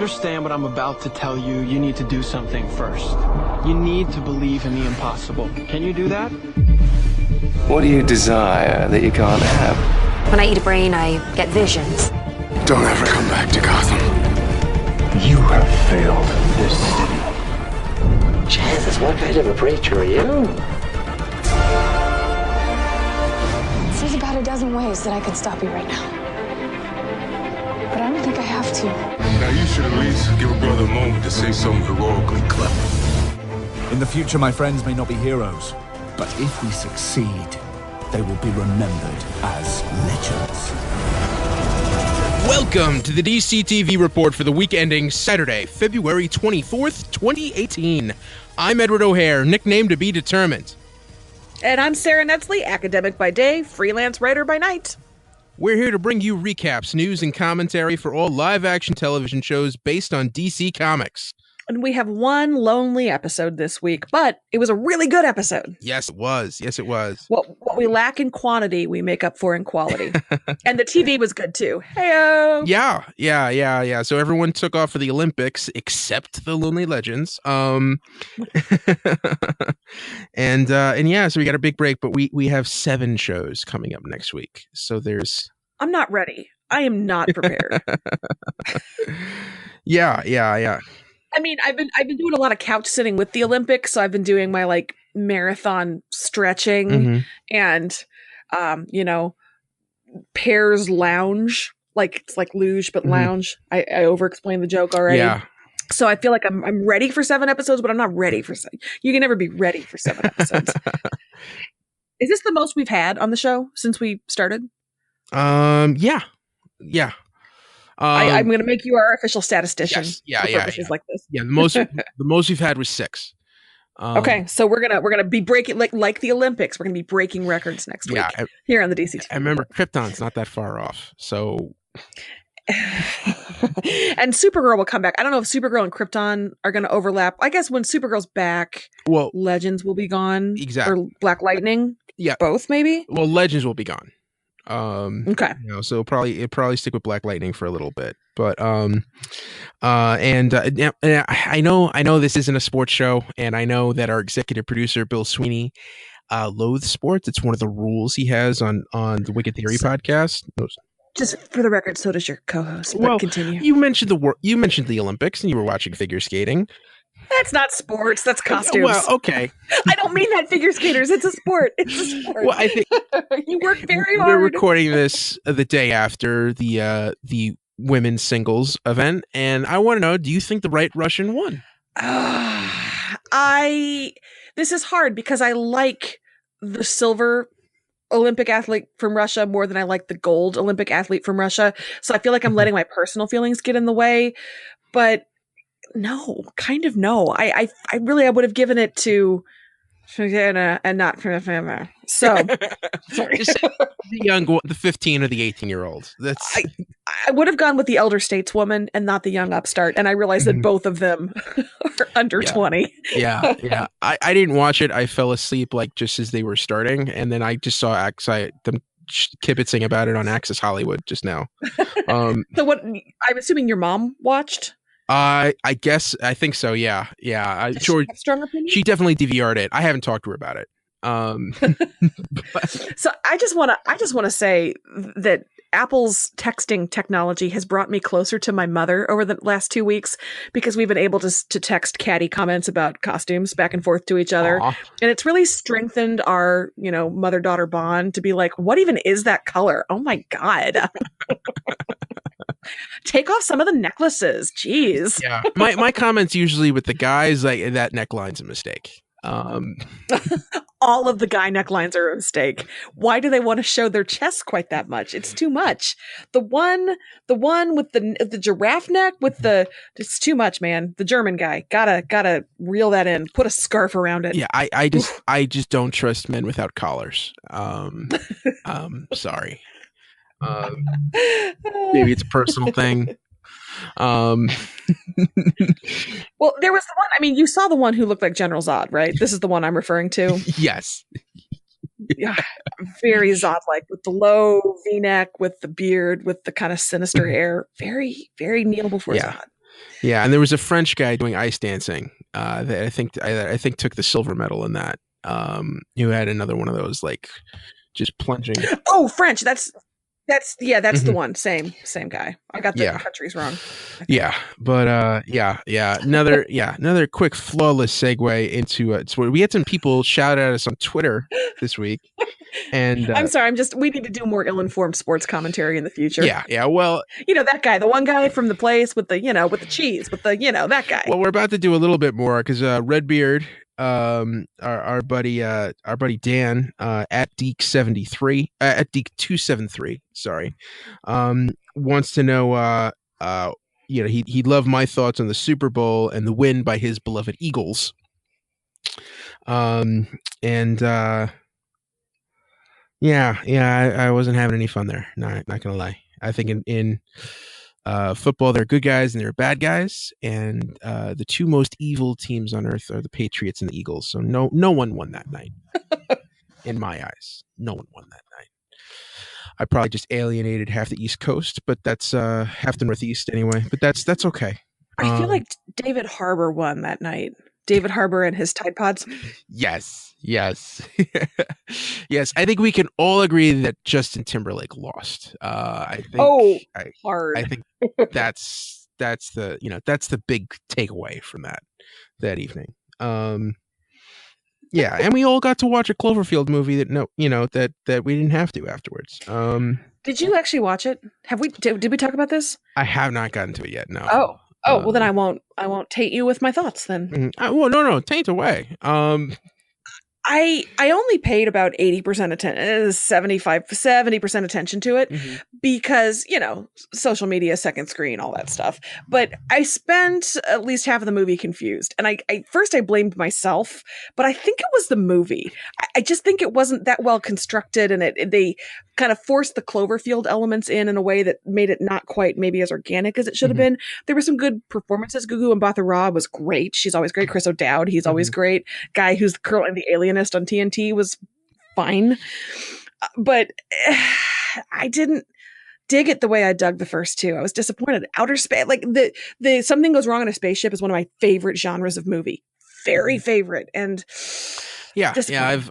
understand what I'm about to tell you, you need to do something first. You need to believe in the impossible. Can you do that? What do you desire that you can't have? When I eat a brain, I get visions. Don't ever come back to Gotham. You have failed this city. Jesus, what kind of a preacher are you? There's about a dozen ways that I could stop you right now. But I don't think I have to. Now you should at least give a brother a moment to say something heroically clever. In the future, my friends may not be heroes, but if we succeed, they will be remembered as legends. Welcome to the DC TV report for the week ending Saturday, February 24th, 2018. I'm Edward O'Hare, nickname to be determined. And I'm Sarah Netsley, academic by day, freelance writer by night. We're here to bring you recaps, news, and commentary for all live-action television shows based on DC Comics. And we have one lonely episode this week, but it was a really good episode. Yes, it was. Yes, it was. What we lack in quantity, we make up for in quality. And the TV was good too. Heyo! Yeah. So everyone took off for the Olympics except the Lonely Legends. And yeah, so we got a big break, but we have 7 shows coming up next week. So there's... I'm not ready. I am not prepared. Yeah. I mean, I've been doing a lot of couch sitting with the Olympics, so I've been doing my like marathon stretching and pairs lounge, like it's like luge but lounge. I over-explained the joke already. Yeah. So I feel like I'm ready for 7 episodes, but I'm not ready for 7. You can never be ready for 7 episodes. Is this the most we've had on the show since we started? Yeah. I'm going to make you our official statistician. Yes. For purposes like this. Yeah, the most we've had was 6. Okay, so we're gonna be breaking like the Olympics. We're gonna be breaking records next week here on the DC. I remember Krypton's not that far off. So, and Supergirl will come back. I don't know if Supergirl and Krypton are going to overlap. I guess when Supergirl's back, well, Legends will be gone. Exactly. Or Black Lightning. Yeah, both maybe. Well, Legends will be gone. Okay. So it'll probably stick with Black Lightning for a little bit, but I know this isn't a sports show, and I know that our executive producer Bill Sweeney loathes sports. It's one of the rules he has on the Wicked Theory podcast. Just for the record, so does your co-host. But well, continue. You mentioned the Olympics, and you were watching figure skating. That's not sports. That's costumes. Well, okay. I don't mean that figure skaters. It's a sport. Well, I think you work very hard. We're recording this the day after the women's singles event, and I want to know: do you think the White Russian won? This is hard because I like the silver Olympic athlete from Russia more than I like the gold Olympic athlete from Russia. So I feel like I'm letting my personal feelings get in the way, but. No, kind of no. I would have given it to and not from so sorry. Just the 15 or the 18-year-olds. That's I would have gone with the elder stateswoman and not the young upstart, and I realized that both of them are under 20. Yeah. I didn't watch it. I fell asleep like just as they were starting, and then I just saw them kibitzing about it on Access Hollywood just now. So what? I'm assuming your mom watched. I think so. Yeah. Sure. Strong opinion? She definitely DVR'd it. I haven't talked to her about it. So I just want to say that Apple's texting technology has brought me closer to my mother over the last 2 weeks because we've been able to text catty comments about costumes back and forth to each other. Aww. And it's really strengthened our, mother-daughter bond to be like, what even is that color? Oh my God. Take off some of the necklaces. Jeez. Yeah. My comments usually with the guys, like that neckline's a mistake. All of the guy necklines are a mistake. Why do they want to show their chest quite that much? It's too much. The one with the giraffe neck it's too much, man. The German guy gotta reel that in. Put a scarf around it. Yeah, I just don't trust men without collars. Sorry. Maybe it's a personal thing. Well, there was the one. I mean, you saw the one who looked like General Zod, right? This is the one I'm referring to. Yes. Yeah, very Zod-like with the low V-neck, with the beard, with the kind of sinister hair. Very, very kneel before Zod. Yeah, and there was a French guy doing ice dancing that I think took the silver medal in that. Who had another one of those like just plunging. Oh, French. That's that's the Mhm. one. Same guy. I got the Yeah. countries wrong. Yeah, but another quick flawless segue into so we had some people shout at us on Twitter this week, and I'm sorry. We need to do more ill-informed sports commentary in the future. yeah. Well, That guy, the one guy from the place with the with the cheese, with the that guy. well, we're about to do a little bit more because Redbeard, our buddy Dan at Deek73 at Deek273, sorry, wants to know he'd love my thoughts on the Super Bowl and the win by his beloved Eagles. And I wasn't having any fun there. Not gonna lie. I think in football, there are good guys and there are bad guys, and the two most evil teams on earth are the Patriots and the Eagles. So no one won that night. In my eyes, no one won that night. I probably just alienated half the East Coast, but that's half the Northeast anyway. But that's okay. I feel like David Harbour won that night. David Harbour and his Tide Pods. Yes. Yes. I think we can all agree that Justin Timberlake lost. I think. Hard. I think that's the big takeaway from that evening. Yeah, and we all got to watch a Cloverfield movie that we didn't have to afterwards. Did you actually watch it? Did we talk about this? I have not gotten to it yet. No. Well then I won't taint you with my thoughts then. Well, no, taint away. I only paid about 80% attention, 70% attention to it because, social media, second screen, all that stuff. But I spent at least half of the movie confused. And I first I blamed myself, but I think it was the movie. I just think it wasn't that well constructed, and they kind of forced the Cloverfield elements in a way that made it not quite maybe as organic as it should have been. There were some good performances. Gugu Mbatha-Raw was great. She's always great. Chris O'Dowd, he's always great. Guy who's currently the alienist on TNT was fine. But I didn't dig it the way I dug the first two. I was disappointed. Outer space, like the Something Goes Wrong in a Spaceship is one of my favorite genres of movie. Very favorite. And yeah,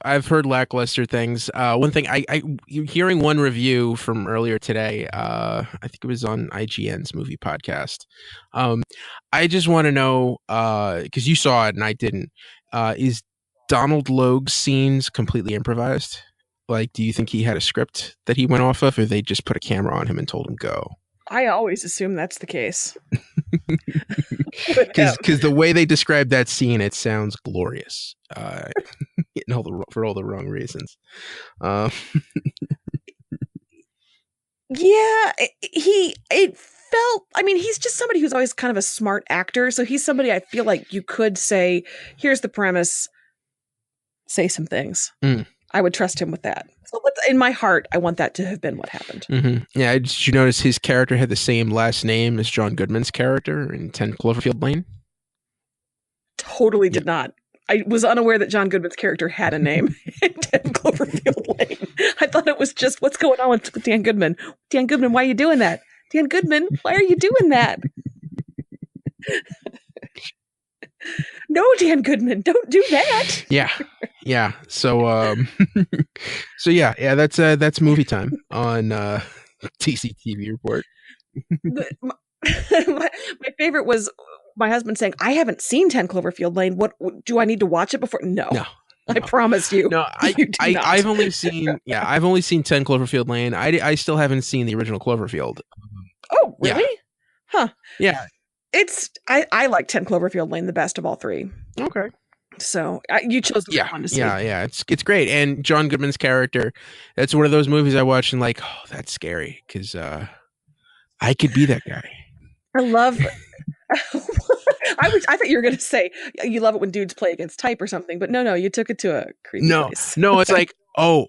I've heard lackluster things. One thing I hearing one review from earlier today. I think it was on IGN's movie podcast. I just want to know because you saw it and I didn't. Is Donald Logue's scenes completely improvised? Like, do you think he had a script that he went off of, or they just put a camera on him and told him go? I always assume that's the case. Because the way they describe that scene, it sounds glorious. For all the wrong reasons. Yeah, it felt, I mean, he's just somebody who's always kind of a smart actor. So he's somebody I feel like you could say, here's the premise, say some things. I would trust him with that. So in my heart, I want that to have been what happened. Yeah, did you notice his character had the same last name as John Goodman's character in 10 Cloverfield Lane? Totally did not. I was unaware that John Goodman's character had a name in 10 Cloverfield Lane. I thought it was just, what's going on with Dan Goodman? Dan Goodman, why are you doing that? Dan Goodman, why are you doing that? No, Dan Goodman, don't do that. Yeah. So, that's movie time on TCTV Report. My favorite was my husband saying, "I haven't seen 10 Cloverfield Lane. What do I need to watch it before?" No. I promise you. No, I've only seen 10 Cloverfield Lane. I still haven't seen the original Cloverfield. Oh, really? Yeah. Huh. Yeah. I like 10 Cloverfield Lane the best of all three. Okay. So you chose the one to see. Yeah. It's great. And John Goodman's character, that's one of those movies I watch and like, oh, that's scary because I could be that guy. I love. I thought you were going to say you love it when dudes play against type or something, but no, you took it to a creepy place. No, it's like, oh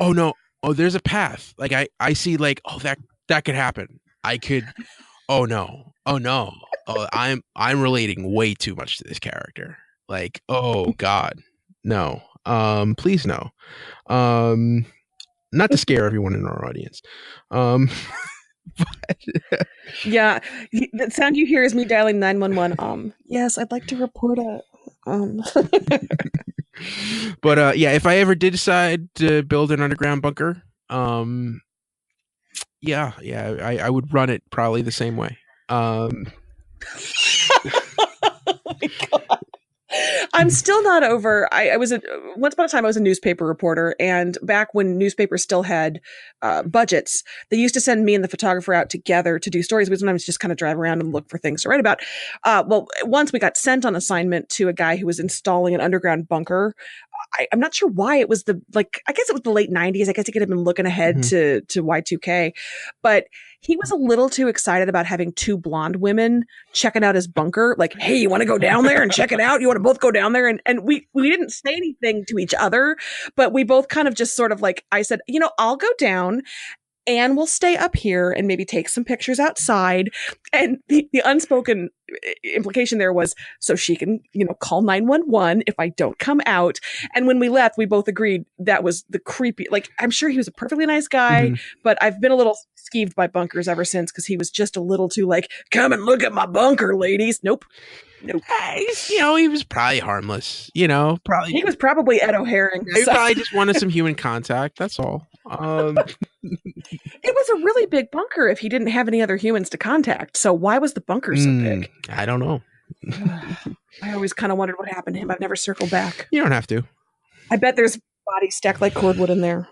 no, there's a path. Like I see like, oh, that could happen. I could. Oh no. I'm relating way too much to this character. Like, oh God, no. Please no. Not to scare everyone in our audience. Yeah, the sound you hear is me dialing 911. Yes, I'd like to report a. But yeah, if I ever did decide to build an underground bunker, yeah, I would run it probably the same way. Oh my God. I'm still not over. I was once upon a time I was a newspaper reporter, and back when newspapers still had budgets, they used to send me and the photographer out together to do stories. We sometimes just kind of drive around and look for things to write about. Well, once we got sent on assignment to a guy who was installing an underground bunker. I'm not sure why it was I guess it was the late 90s. I guess he could have been looking ahead to Y2K, but he was a little too excited about having two blonde women checking out his bunker. Like, hey, you want to go down there and check it out? You want to both go down there? And we didn't say anything to each other, but we both kind of just sort of like, I said, I'll go down and we'll stay up here and maybe take some pictures outside. And the unspoken implication there was so she can, call 911 if I don't come out. And when we left, we both agreed that was the creepy, I'm sure he was a perfectly nice guy, but I've been a little skeeved by bunkers ever since because he was just a little too come and look at my bunker, ladies. Nope. He was probably harmless. Probably he was probably Ed O'Haring. He probably just wanted some human contact. That's all. It was a really big bunker if he didn't have any other humans to contact. So why was the bunker so big? I don't know. I always kind of wondered what happened to him. I've never circled back. You don't have to. I bet there's bodies stacked like cordwood in there.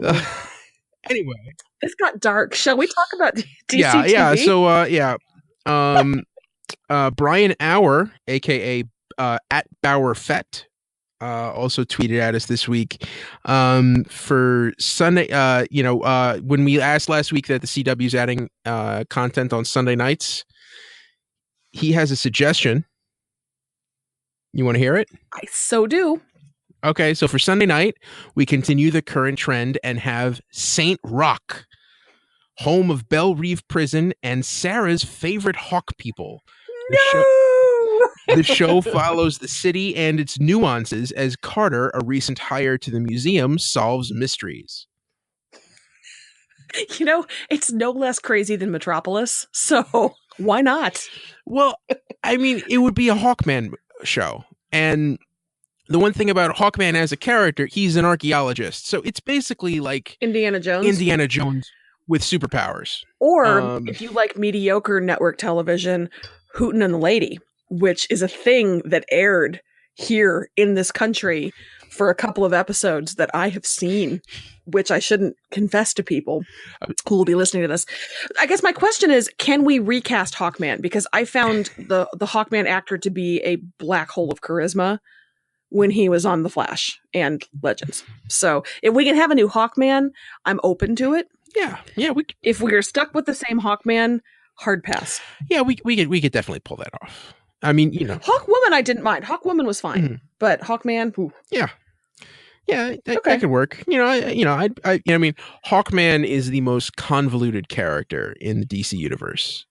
Anyway, this got dark. Shall we talk about DC Yeah. TV? So Brian Auer, aka at Bauer Fett, also tweeted at us this week for Sunday. When we asked last week that the CW is adding content on Sunday nights, he has a suggestion. You want to hear it? I so do. Okay, so for Sunday night, we continue the current trend and have Saint Rock, home of Belle Reve Prison and Sarah's favorite hawk people. The show follows the city and its nuances as Carter, a recent hire to the museum, solves mysteries. It's no less crazy than Metropolis, so why not? Well, I mean, it would be a Hawkman show. And the one thing about Hawkman as a character, he's an archaeologist. So it's basically like Indiana Jones with superpowers. Or if you like mediocre network television, Hootin' and the Lady, which is a thing that aired here in this country for a couple of episodes that I have seen, which I shouldn't confess to people who will be listening to this. I guess my question is, can we recast Hawkman? Because I found the Hawkman actor to be a black hole of charisma when he was on The Flash and Legends. So if we can have a new Hawkman, I'm open to it. Yeah. If we're stuck with the same Hawkman, hard pass. Yeah, we could definitely pull that off. I mean, Hawkwoman I didn't mind. Hawkwoman was fine, but Hawkman, ooh. Yeah, that could work. I mean, Hawkman is the most convoluted character in the DC universe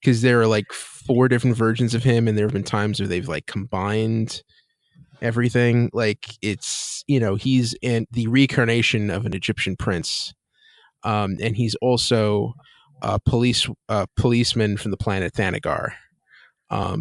because there are 4 different versions of him, and there have been times where they've combined everything. It's he's the reincarnation of an Egyptian prince, and he's also a policeman from the planet Thanagar. I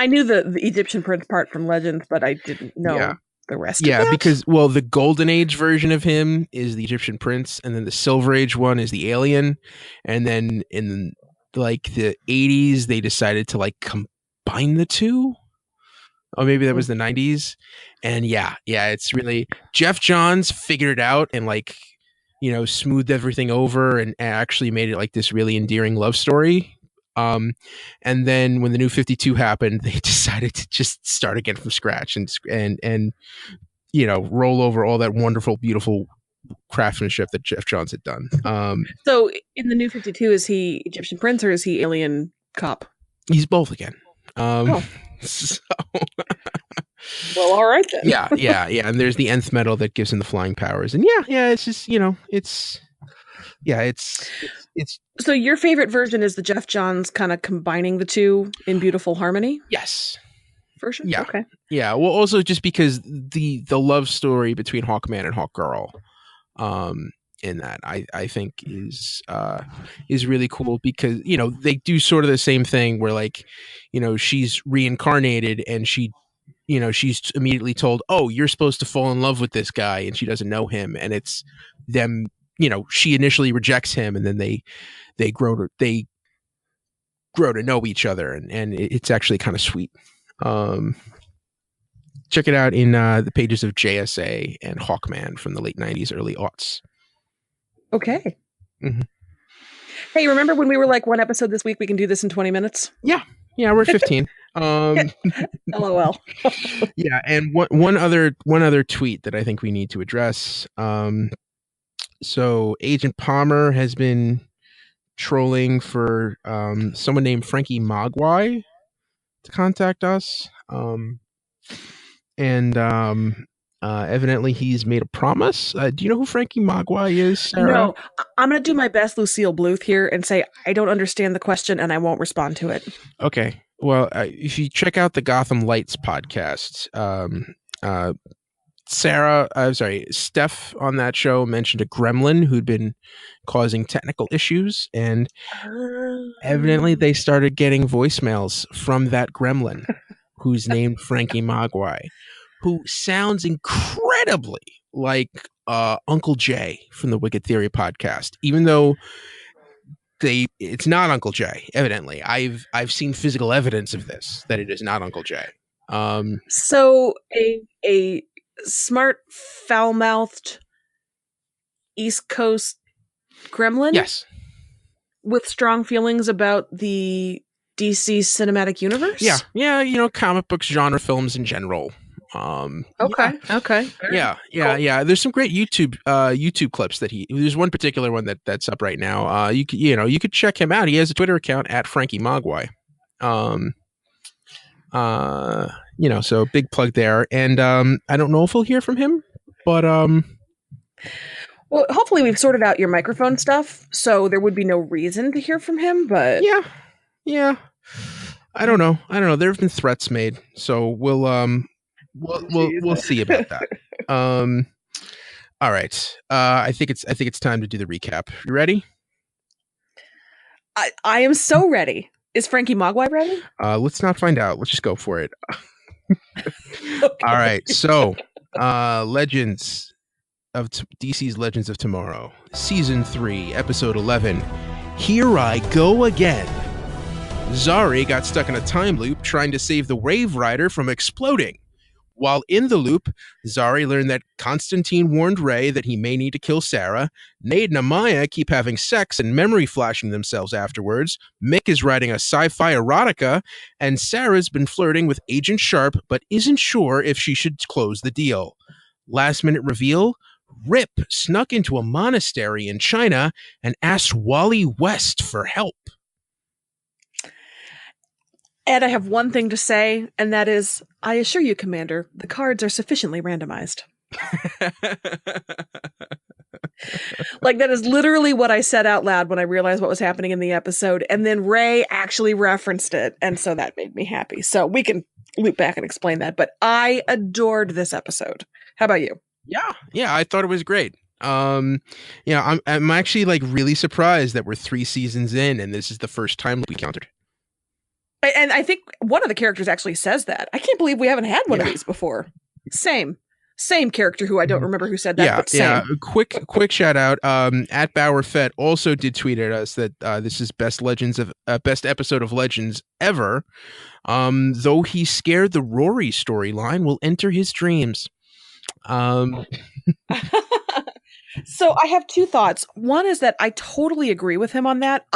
knew the Egyptian prince part from Legends, but I didn't know the rest. Yeah, because the Golden Age version of him is the Egyptian prince, and then the Silver Age one is the alien, and then in the 80s they decided to combine the two. Oh, maybe that was the 90s, and it's really Jeff Johns figured it out and smoothed everything over and actually made it this really endearing love story. And then when the New 52 happened, they decided to just start again from scratch and roll over all that wonderful, beautiful craftsmanship that Jeff Johns had done. So in the New 52, is he Egyptian prince or is he alien cop? He's both again. So. Well, all right then. yeah. And there's the nth metal that gives him the flying powers. And it's just, it's. So your favorite version is the Jeff Johns kind of combining the two in beautiful harmony? Yes. Version? Yeah. Okay. Yeah. Well, also just because the love story between Hawkman and Hawkgirl, in that I think is really cool, because they do sort of the same thing where, like, she's reincarnated and she's immediately told, oh, you're supposed to fall in love with this guy, and she doesn't know him, and it's them, she initially rejects him, and then they grow to know each other, and it's actually kind of sweet. Check it out in the pages of JSA and Hawkman from the late 90s, early aughts. Okay. Mm-hmm. Hey, remember when we were like, one episode this week, we can do this in 20 minutes? Yeah, we're 15. LOL. Yeah, and one other tweet that I think we need to address. So Agent Palmer has been trolling for someone named Frankie Mogwai to contact us. Evidently he's made a promise. Do you know who Frankie Mogwai is, Sarah? No, I'm going to do my best Lucille Bluth here and say I don't understand the question and I won't respond to it. Okay. Well, if you check out the Gotham Lights podcast, Steph on that show mentioned a gremlin who'd been causing technical issues, and evidently they started getting voicemails from that gremlin who's named Frankie Mogwai, who sounds incredibly like Uncle Jay from the Wicked Theory podcast, even though it's not Uncle Jay. Evidently, I've seen physical evidence of this, that it is not Uncle Jay. So a smart, foul-mouthed East Coast gremlin, yes, with strong feelings about the DC cinematic universe. Yeah, comic books, genre films in general. Okay. Yeah. There's some great YouTube clips that there's one particular one that's up right now. You could check him out. He has a Twitter account at Frankie Mogwai. So big plug there. And I don't know if we'll hear from him, but well, hopefully we've sorted out your microphone stuff, so there would be no reason to hear from him. But yeah. I don't know. There have been threats made, so we'll see about that. All right. I think it's time to do the recap. You ready? I am so ready. Is Frankie Mogwai ready? Let's not find out. Let's just go for it. Okay. All right. So, DC's Legends of Tomorrow, Season 3, Episode 11. Here I go again. Zari got stuck in a time loop trying to save the Wave Rider from exploding. While in the loop, Zari learned that Constantine warned Ray that he may need to kill Sarah. Nate and Amaya keep having sex and memory flashing themselves afterwards. Mick is writing a sci-fi erotica, and Sarah's been flirting with Agent Sharp but isn't sure if she should close the deal. Last minute reveal, Rip snuck into a monastery in China and asked Wally West for help. Ed, I have one thing to say, and that is, I assure you, Commander, the cards are sufficiently randomized. Like, that is literally what I said out loud when I realized what was happening in the episode, and then Ray actually referenced it, and so that made me happy. So we can loop back and explain that, but I adored this episode. How about you? Yeah, I thought it was great. I'm actually like really surprised that we're 3 seasons in and this is the first time we countered. And I think one of the characters actually says that. I can't believe we haven't had one of these before. Same character who I don't remember who said that. But same. Yeah. Quick shout out. At Bauer Fett also did tweet at us that this is best episode of Legends ever. Though he scared the Rory storyline will enter his dreams. So I have 2 thoughts. One is that I totally agree with him on that.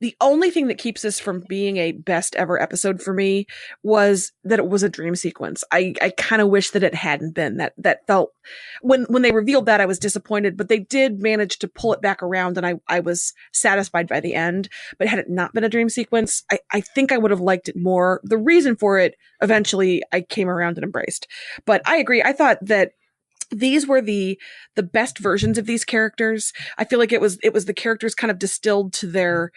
The only thing that keeps this from being a best ever episode for me was that it was a dream sequence. I kind of wish that it hadn't been. That felt, when they revealed that, I was disappointed, but they did manage to pull it back around and I was satisfied by the end. But had it not been a dream sequence, I think I would have liked it more. The reason for it, eventually I came around and embraced. But I agree. I thought that these were the best versions of these characters. I feel like it was the characters kind of distilled to their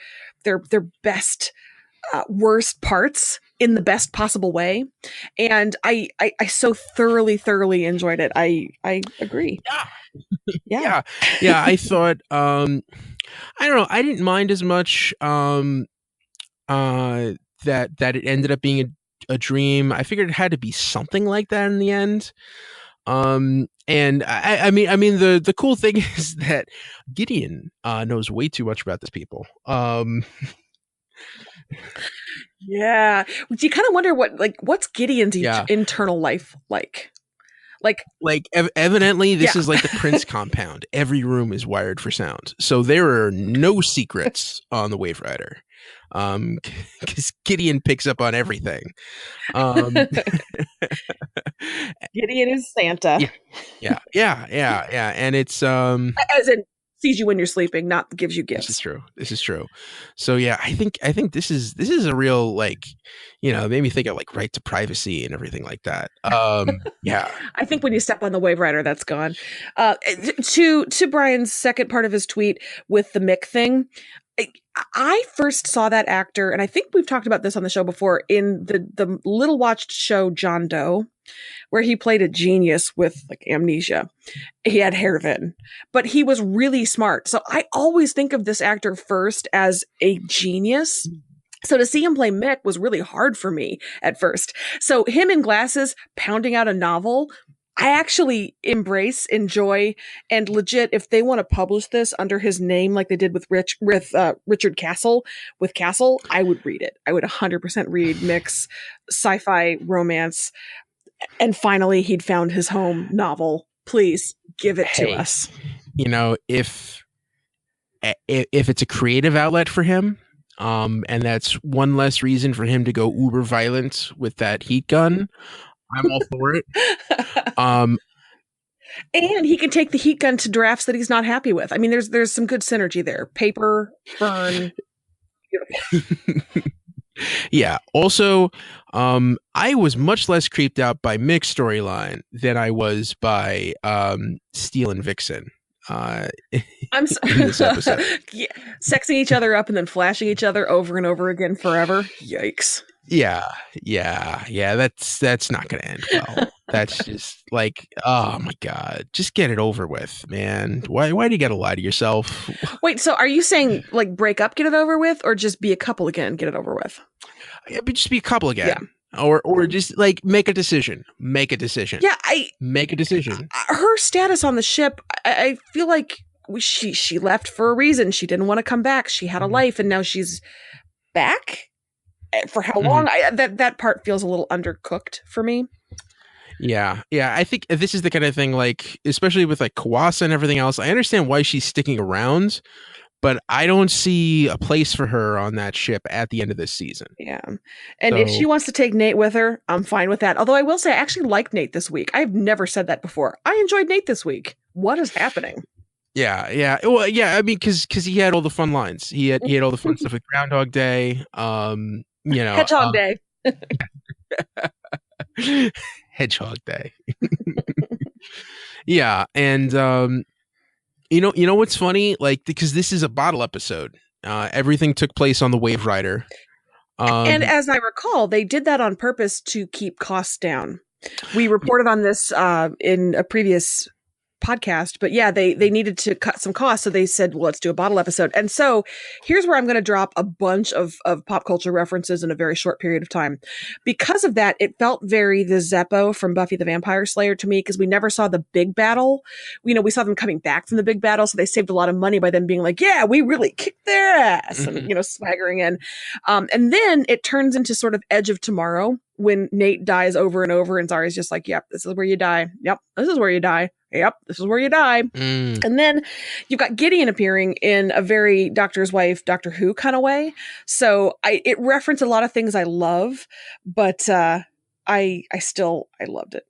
best, worst parts. in the best possible way. And I so thoroughly enjoyed it. I agree. Yeah. Yeah. I thought, I don't know. I didn't mind as much, that it ended up being a dream. I figured it had to be something like that in the end. And I mean, the cool thing is that Gideon knows way too much about these people. Yeah. You kind of wonder what's Gideon's internal life like? Evidently this is like the Prince compound. Every room is wired for sound. So there are no secrets on the Wave Rider. Because Gideon picks up on everything. Gideon is Santa. Yeah. And it's as in sees you when you're sleeping, not gives you gifts. This is true. So yeah, I think this is a real, like, you know, it made me think of like right to privacy and everything like that. Yeah. I think when you step on the Wave Rider, that's gone. To Brian's second part of his tweet with the Mick thing, I first saw that actor, and I think we've talked about this on the show before, in the little watched show John Doe, where he played a genius with like amnesia. He had hair then, but he was really smart. So I always think of this actor first as a genius. So to see him play Mick was really hard for me at first. So him in glasses pounding out a novel, I actually enjoy, and legit, if they want to publish this under his name like they did with Richard Castle, I would read it. I would 100% read Mick's sci-fi romance. And finally, he'd found his home novel. Please give it to us. You know, if it's a creative outlet for him, and that's one less reason for him to go uber violent with that heat gun, I'm all for it. And he can take the heat gun to drafts that he's not happy with. I mean, there's some good synergy there. Paper, burn. Yeah. Also, I was much less creeped out by Mick's storyline than I was by Steel and Vixen. I'm sorry. In this episode. Yeah, sexing each other up and then flashing each other over and over again forever. Yikes. Yeah. That's not going to end well. That's just like, oh my God, just get it over with, man. Why do you got to lie to yourself? Wait, so are you saying like break up, get it over with, or just be a couple again, get it over with? Yeah, but just be a couple again. Yeah. Or just like make a decision. Yeah, make a decision. Her status on the ship, I feel like she left for a reason. She didn't want to come back. She had a life, and now she's back. For how long? That part feels a little undercooked for me. Yeah. I think this is the kind of thing, like, especially with like Kawasa and everything else, I understand why she's sticking around, but I don't see a place for her on that ship at the end of this season. Yeah. And if she wants to take Nate with her, I'm fine with that. Although I will say I actually liked Nate this week. I've never said that before. I enjoyed Nate this week. What is happening? Yeah. Well, yeah, I mean, because he had all the fun lines. He had all the fun stuff with Groundhog Day. You know, Hedgehog Day. Hedgehog Day. Yeah, and you know what's funny? Like, because this is a bottle episode. Everything took place on the Wave Rider. And as I recall, they did that on purpose to keep costs down. We reported on this in a previous podcast, but yeah, they needed to cut some costs, so they said, well, let's do a bottle episode. And so here's where I'm going to drop a bunch of pop culture references in a very short period of time. Because of that, it felt very the Zeppo from Buffy the Vampire Slayer to me, because we never saw the big battle. We saw them coming back from the big battle, so they saved a lot of money by them being like, yeah, we really kicked their ass, and swaggering in. And then it turns into sort of Edge of Tomorrow, when Nate dies over and over, and Zari's just like, yep, this is where you die. Yep, this is where you die. Yep, this is where you die. And then you've got Gideon appearing in a very Doctor's Wife, Doctor Who kind of way. So it referenced a lot of things I love, but I loved it.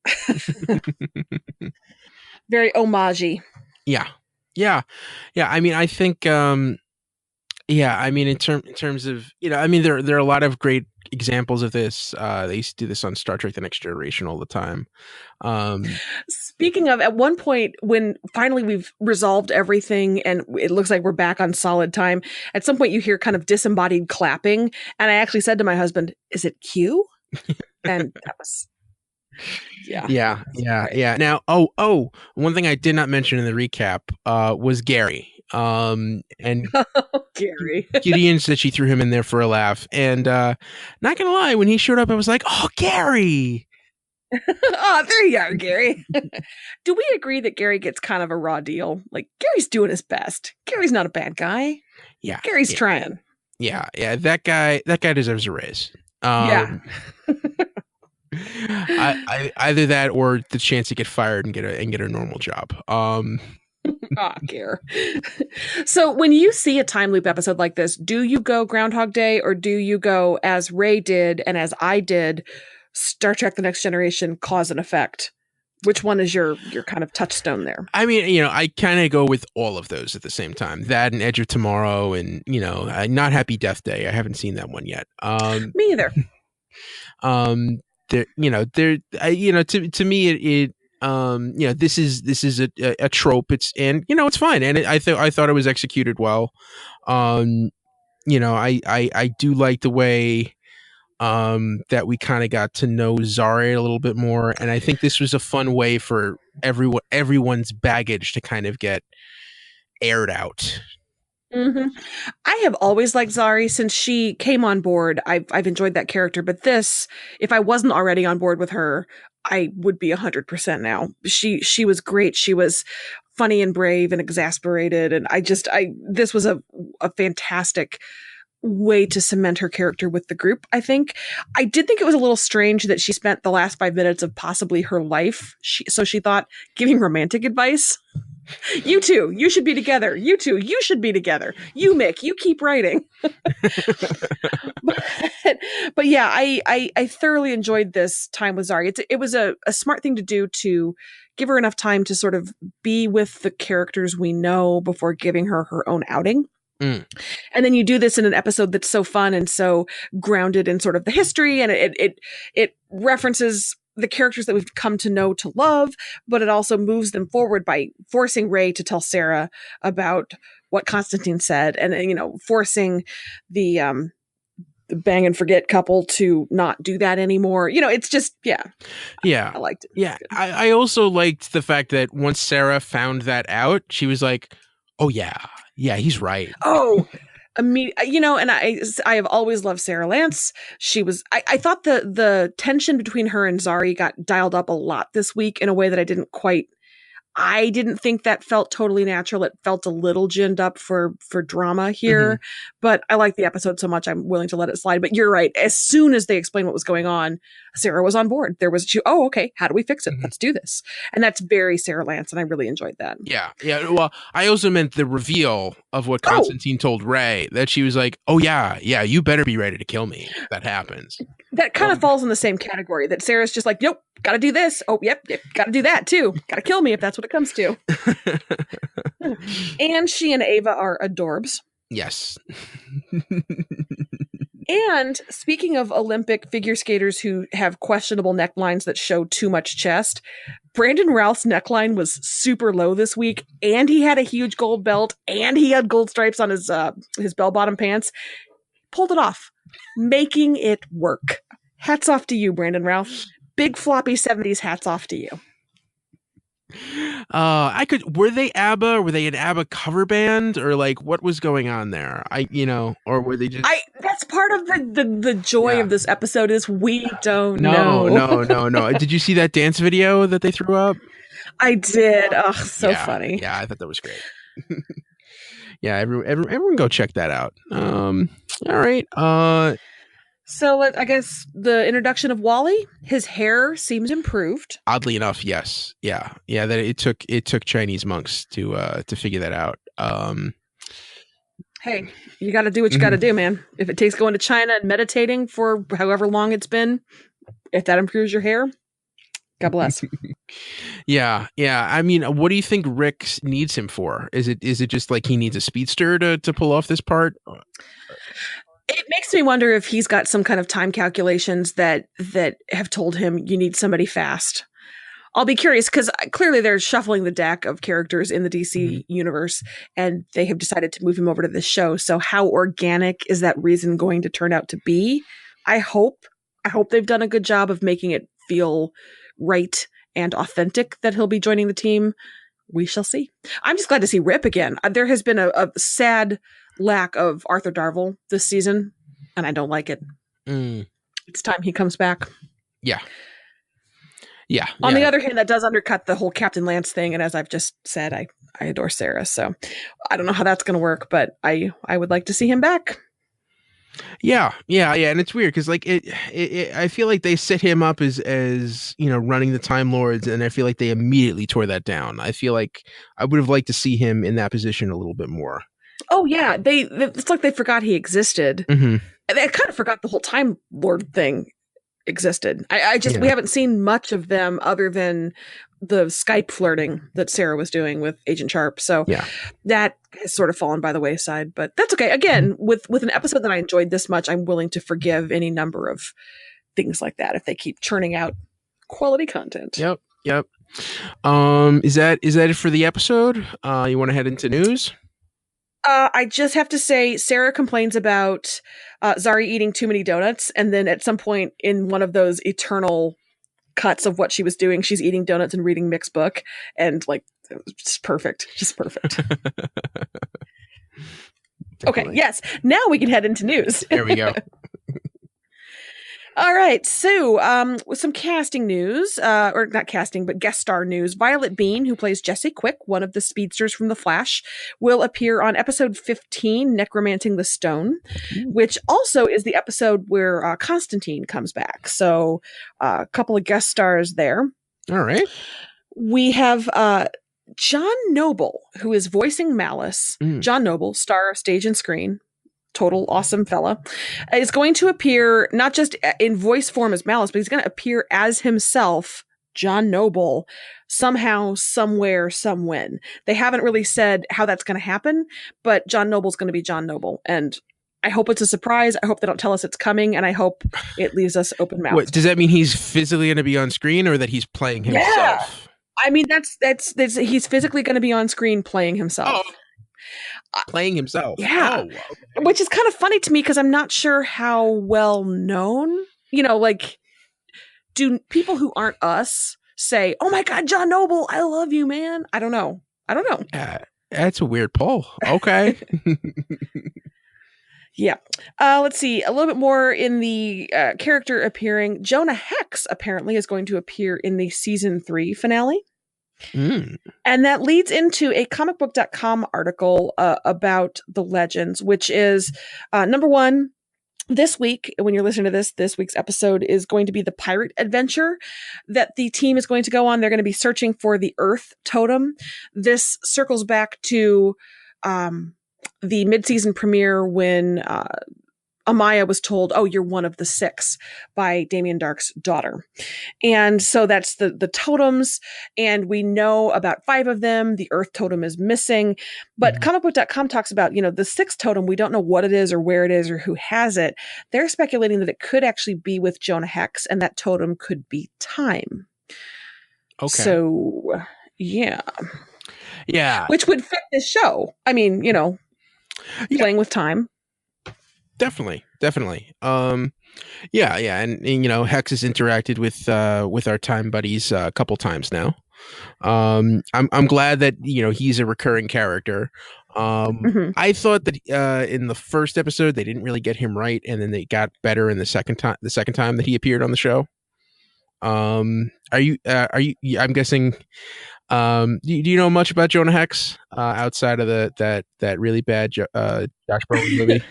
Very homage-y. Yeah. I mean, I think, in terms of, there are a lot of great examples of this. They used to do this on Star Trek: The Next Generation all the time. Speaking of, at one point when finally we've resolved everything and it looks like we're back on solid time, at some point you hear kind of disembodied clapping, and I actually said to my husband, "Is it Q?" And that was yeah. Now, one thing I did not mention in the recap was Gary. And Gary. Gideon said she threw him in there for a laugh, and not gonna lie, when he showed up, I was like, "Oh, Gary!" Oh, there you are, Gary. Do we agree that Gary gets kind of a raw deal? Like, Gary's doing his best. Gary's not a bad guy. Yeah, Gary's trying. Yeah. That guy deserves a raise. Yeah. Either that or the chance to get fired and get a normal job. Care. So when you see a time loop episode like this, do you go Groundhog Day, or do you go as Ray did and as I did, Star Trek: The Next Generation, cause and effect? Which one is your kind of touchstone there? I mean, I kind of go with all of those at the same time. That and Edge of Tomorrow, and Not Happy Death Day. I haven't seen that one yet. Me either. To me, this is a trope. It's fine, and I thought it was executed well. I do like the way that we kind of got to know Zari a little bit more, and I think this was a fun way for everyone's baggage to kind of get aired out. Mm-hmm. I have always liked Zari since she came on board. I've enjoyed that character, but this, if I wasn't already on board with her, I would be 100% now. She was great. She was funny and brave and exasperated, and this was a fantastic way to cement her character with the group. I did think it was a little strange that she spent the last 5 minutes of possibly her life, so she thought, giving romantic advice. You two, you should be together. You two, you should be together. You, Mick, you keep writing. but yeah, I thoroughly enjoyed this time with Zari. It was a smart thing to do, to give her enough time to sort of be with the characters we know before giving her her own outing. And then you do this in an episode that's so fun and so grounded in sort of the history, and it references the characters that we've come to know, to love, but it also moves them forward by forcing Ray to tell Sarah about what Constantine said, and forcing the bang and forget couple to not do that anymore. It's just I liked it. Yeah, I also liked the fact that once Sarah found that out, she was like, "Oh yeah, he's right." Oh, and I have always loved Sarah Lance. She was, I thought the tension between her and Zari got dialed up a lot this week in a way that I didn't think that felt totally natural. It felt a little ginned up for drama here, but I like the episode so much I'm willing to let it slide. But you're right. As soon as they explained what was going on, Sarah was on board. Okay, how do we fix it? Let's do this. And that's very Sarah Lance, and I really enjoyed that. Yeah. Well, I also meant the reveal of what Constantine told Ray, that she was like, "Oh yeah, you better be ready to kill me if that happens." That kind of falls in the same category, that Sarah's just like, "Nope, gotta do this. Oh, yep, gotta do that too. Gotta kill me if that's what it comes to." And she and Ava are adorbs. Yes. And speaking of Olympic figure skaters who have questionable necklines that show too much chest, Brandon Routh's neckline was super low this week, and he had a huge gold belt, and he had gold stripes on his bell-bottom pants. Pulled it off, making it work. Hats off to you, Brandon Routh. Big floppy 70s hats off to you. Were they ABBA? Were they an ABBA cover band, or like what was going on there? Or were they just? That's part of the joy of this episode is we don't know. No. Did you see that dance video that they threw up? I did. Oh, so funny. Yeah, I thought that was great. Yeah, everyone go check that out. All right. So I guess the introduction of Whyyyy, his hair seems improved. Oddly enough, yes. Yeah. That it took Chinese monks to figure that out. Hey, you got to do what you got to do, man. If it takes going to China and meditating for however long it's been, if that improves your hair, God bless. Yeah. I mean, what do you think Rick needs him for? Is it just like he needs a speedster to pull off this part? It makes me wonder if he's got some kind of time calculations that have told him you need somebody fast. I'll be curious because clearly they're shuffling the deck of characters in the DC universe, and they have decided to move him over to this show. So how organic is that reason going to turn out to be? I hope they've done a good job of making it feel right and authentic that he'll be joining the team. We shall see. I'm just glad to see Rip again. There has been a sad lack of Arthur Darvill this season, and I don't like it. It's time he comes back. Yeah. On the other hand, that does undercut the whole Captain Lance thing, and as I've just said, I adore Sarah, so I don't know how that's going to work, but I would like to see him back. Yeah, and it's weird because like I feel like they set him up as running the Time Lords, and I feel like they immediately tore that down. I feel like I would have liked to see him in that position a little bit more. Oh yeah, it's like they forgot he existed. Mm-hmm. I kind of forgot the whole Time Lord thing existed. We haven't seen much of them other than the Skype flirting that Sarah was doing with Agent Sharp. So that has sort of fallen by the wayside, but that's okay. Again, with an episode that I enjoyed this much, I'm willing to forgive any number of things like that if they keep churning out quality content. Yep. Is that it for the episode? You want to head into news? I just have to say, Sarah complains about Zari eating too many donuts, and then at some point in one of those eternal cuts of what she was doing, she's eating donuts and reading Mick's book, and like, just perfect. Okay, yes. Now we can head into news. There we go. All right, so with some casting news, or not casting, but guest star news, Violet Bean, who plays Jessie Quick, one of the speedsters from The Flash, will appear on episode 15, Necromanting the Stone, which also is the episode where Constantine comes back. So a couple of guest stars there. All right. We have John Noble, who is voicing Malice. John Noble, star of stage and screen. Total awesome fella, is going to appear not just in voice form as Malice, but he's going to appear as himself, John Noble, somehow, somewhere, somewhen. They haven't really said how that's going to happen, but John Noble's going to be John Noble, and I hope it's a surprise. I hope they don't tell us it's coming, and I hope it leaves us open mouthed. What, does that mean he's physically going to be on screen, or that he's playing himself? Yeah. I mean, that's he's physically going to be on screen playing himself. Oh. Playing himself. Yeah. Oh, okay. Which is kind of funny to me because I'm not sure how well known, like, do people who aren't us say, "Oh my God, John Noble, I love you, man"? I don't know. That's a weird poll. Okay. Yeah. Let's see. A little bit more in the character appearing. Jonah Hex apparently is going to appear in the season 3 finale. And that leads into a comicbook.com article about the Legends, which is number one, this week, when you're listening to this week's episode is going to be the pirate adventure that the team is going to go on. They're going to be searching for the Earth Totem. This circles back to the mid-season premiere when Amaya was told, "Oh, you're one of the 6" by Damien Dark's daughter. And so that's the totems, and we know about 5 of them. The Earth Totem is missing. But comicbook.com talks about, the 6th totem, we don't know what it is or where it is or who has it. They're speculating that it could actually be with Jonah Hex, and that totem could be time. Okay. So, yeah. Yeah. Which would fit this show. I mean, playing with time. Definitely. Yeah. And Hex has interacted with our time buddies a couple times now. I'm glad that he's a recurring character. I thought that in the first episode they didn't really get him right, and then they got better in the second time that he appeared on the show. Are you I'm guessing do you know much about Jonah Hex outside of that really bad Josh Brolin movie?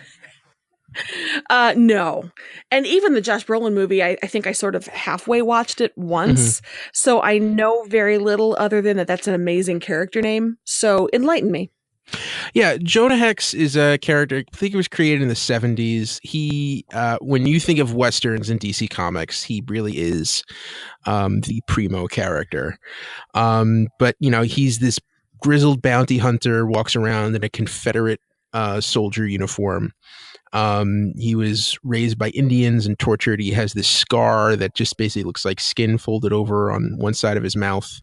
No. And even the Josh Brolin movie, I think I sort of halfway watched it once. So I know very little other than that's an amazing character name. So enlighten me. Yeah, Jonah Hex is a character, I think it was created in the 70s. He, when you think of Westerns in DC Comics, he really is the primo character. But, he's this grizzled bounty hunter, walks around in a Confederate soldier uniform. He was raised by Indians and tortured. He has this scar that just basically looks like skin folded over on one side of his mouth.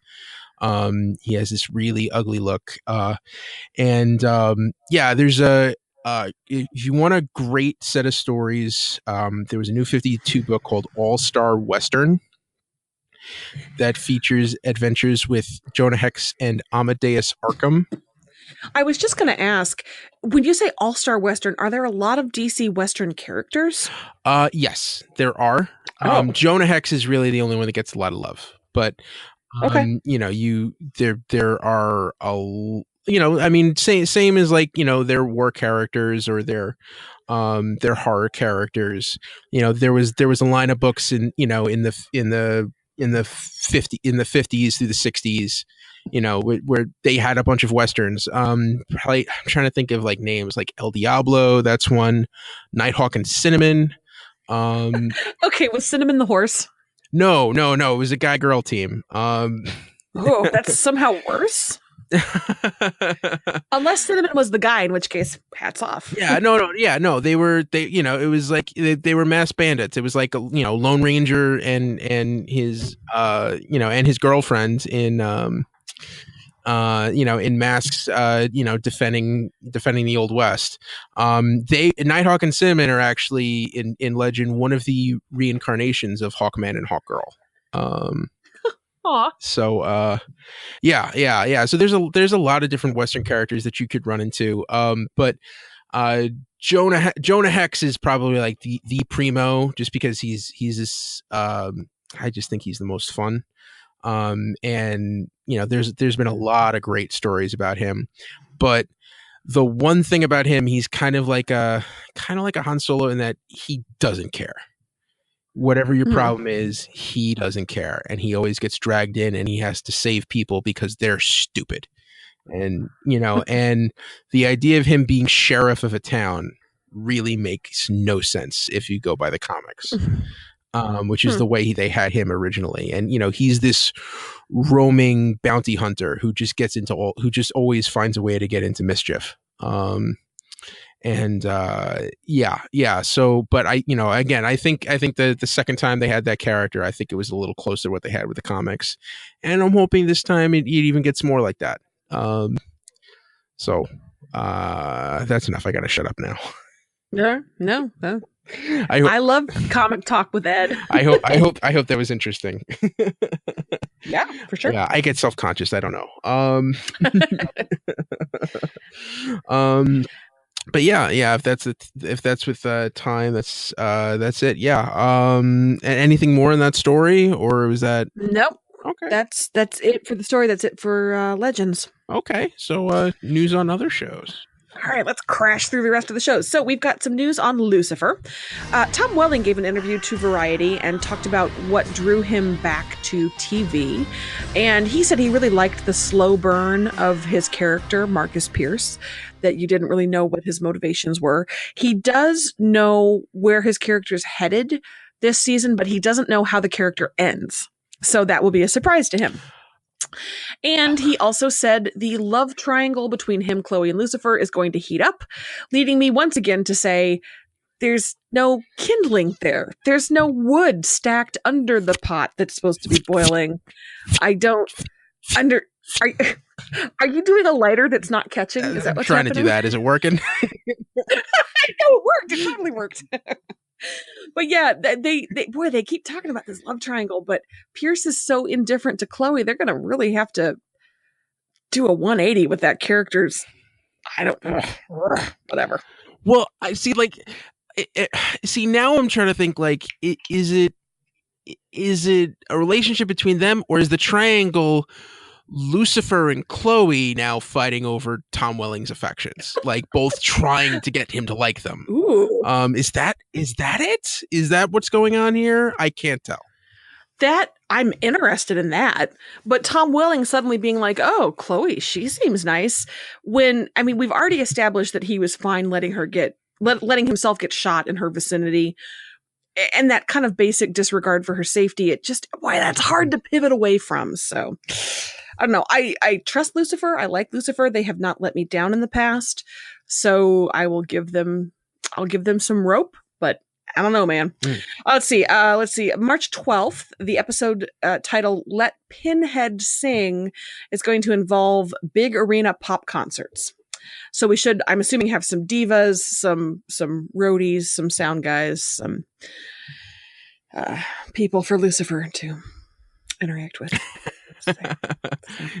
He has this really ugly look. There's if you want a great set of stories, there was a new 52 book called All-Star Western that features adventures with Jonah Hex and Amadeus Arkham. I was just going to ask, when you say All-Star Western, are there a lot of DC Western characters? Yes, there are. Oh. Jonah Hex is really the only one that gets a lot of love, but okay. There are I mean, same as like, their war characters or their horror characters. There was a line of books in the 50s through the 60s, where they had a bunch of westerns. I'm trying to think of like names like El Diablo, that's one. Nighthawk and Cinnamon. Okay, was Cinnamon the horse? No, it was a guy-girl team. Oh, that's somehow worse. Unless Cinnamon was the guy, in which case, hats off. No. They it was like they were mass bandits. It was like Lone Ranger and his and his girlfriend in in masks, defending the Old West. Nighthawk and Cinnamon are actually in legend one of the reincarnations of Hawkman and Hawkgirl. So so there's a lot of different Western characters that you could run into, but Jonah Hex is probably like the primo, just because he's this I just think he's the most fun, and there's been a lot of great stories about him, but the one thing about him, he's kind of like a Han Solo in that he doesn't care. Whatever your problem is, he doesn't care, and he always gets dragged in, and he has to save people because they're stupid. And and the idea of him being sheriff of a town really makes no sense if you go by the comics, which is the way they had him originally. And he's this roaming bounty hunter who just always finds a way to get into mischief. So, but again, I think the second time they had that character, I think it was a little closer to what they had with the comics, and I'm hoping this time it even gets more like that. That's enough. I gotta shut up now. Yeah, no. I love comic talk with Ed. I hope that was interesting. Yeah, for sure. Yeah, I get self-conscious. I don't know. But yeah, if that's with time, that's it. Yeah. Anything more in that story, or was that? Nope. Okay. That's it for the story. That's it for Legends. Okay. So news on other shows. All right, let's crash through the rest of the shows. So we've got some news on Lucifer. Tom Welling gave an interview to Variety and talked about what drew him back to TV. And he said he really liked the slow burn of his character, Marcus Pierce, that you didn't really know what his motivations were. He does know where his character's headed this season, but he doesn't know how the character ends. So that will be a surprise to him. And he also said the love triangle between him, Chloe, and Lucifer is going to heat up, leading me once again to say there's no kindling there. There's no wood stacked under the pot that's supposed to be boiling. I don't under... Are you doing a lighter that's not catching? Is that what's trying happening? to do that? Is it working? No, it worked. It totally worked. But yeah, they keep talking about this love triangle, but Pierce is so indifferent to Chloe. They're going to really have to do a 180 with that character's. Whatever. Well, I see. See, now I'm trying to think. Is it a relationship between them, or is the triangle Lucifer and Chloe now fighting over Tom Welling's affections, like both trying to get him to like them? Ooh. Is that it? Is that what's going on here? I can't tell. That I'm interested in that, but Tom Welling suddenly being like, "Oh, Chloe, she seems nice." When we've already established that he was fine letting himself get shot in her vicinity, and that kind of basic disregard for her safety. That's hard to pivot away from. So. I don't know. I trust Lucifer. I like Lucifer. They have not let me down in the past. So I'll give them some rope, but I don't know, man. Let's see. March 12th, the episode titled Let Pinhead Sing is going to involve big arena pop concerts. So we should, I'm assuming, have some divas, some roadies, some sound guys, some people for Lucifer to interact with.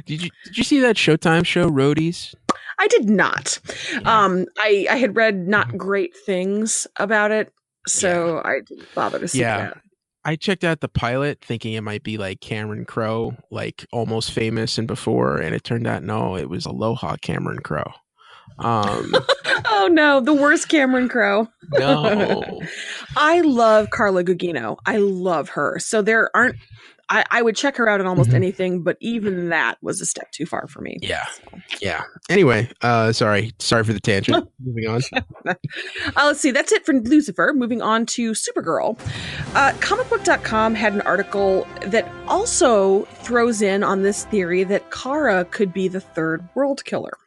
Did you see that Showtime show, Roadies? I did not. Yeah. I had read not great things about it, so I didn't bother to see that. I checked out the pilot thinking it might be like Cameron Crowe, like Almost Famous and Before, and it turned out no, it was Aloha Cameron Crowe. Oh no, the worst Cameron Crowe. No. I love Carla Gugino. I love her. So there aren't, I would check her out in almost anything, but even that was a step too far for me. Yeah. Yeah. Anyway, sorry for the tangent. Moving on. Let's see. That's it for Lucifer. Moving on to Supergirl. Comicbook.com had an article that also throws in on this theory that Kara could be the third world killer.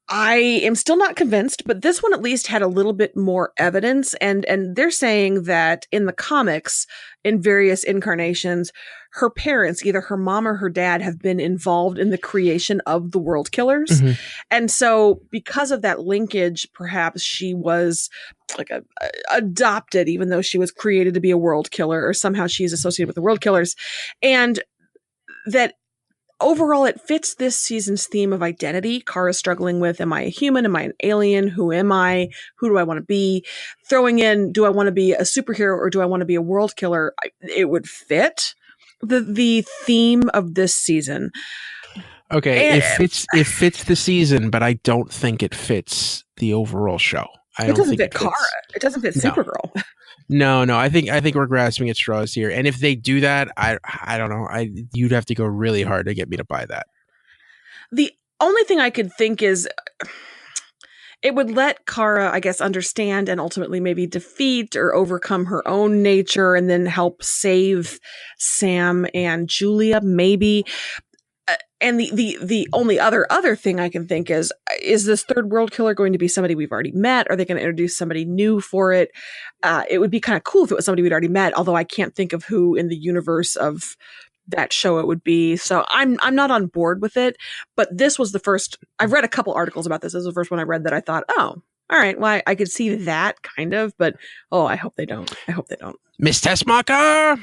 I am still not convinced, but this one at least had a little bit more evidence, and they're saying that in the comics, in various incarnations, her parents, either her mom or her dad, have been involved in the creation of the world killers. And so because of that linkage, perhaps she was like adopted, even though she was created to be a world killer, or somehow she's associated with the world killers. And that overall, it fits this season's theme of identity. Kara's struggling with, am I a human? Am I an alien? Who am I? Who do I want to be? Throwing in, do I want to be a superhero or do I want to be a world killer? It would fit the theme of this season. Okay, and it fits the season, but I don't think it fits the overall show. It doesn't fit Kara. It doesn't fit Supergirl. No. I think we're grasping at straws here. And if they do that, I don't know. You'd have to go really hard to get me to buy that. The only thing I could think is it would let Kara, I guess, understand and ultimately maybe defeat or overcome her own nature and then help save Sam and Julia, maybe. And the only other thing I can think is this third world killer going to be somebody we've already met? Are they going to introduce somebody new for it? It would be kind of cool if it was somebody we'd already met, although I can't think of who in the universe of that show it would be. So I'm not on board with it. But this was the first. I've read a couple articles about this. This was the first one I read that I thought, oh, all right, well, I could see that kind of, but I hope they don't. Miss Tessmacher!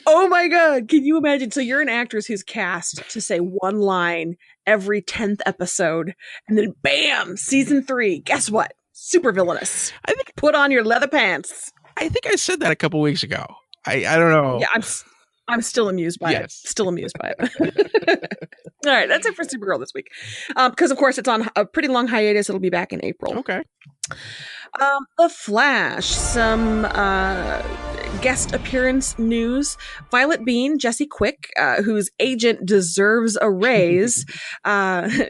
Oh my god, can you imagine? So you're an actress who's cast to say one line every 10th episode, and then bam, season 3, guess what? Super villainous. I think put on your leather pants. I think I said that a couple weeks ago. I don't know. Yeah, I'm still amused by it. Still amused by it. All right, that's it for Supergirl this week. Because of course it's on a pretty long hiatus. It'll be back in April. Okay. The Flash, some guest appearance news. Violet Bean, Jesse Quick, whose agent deserves a raise.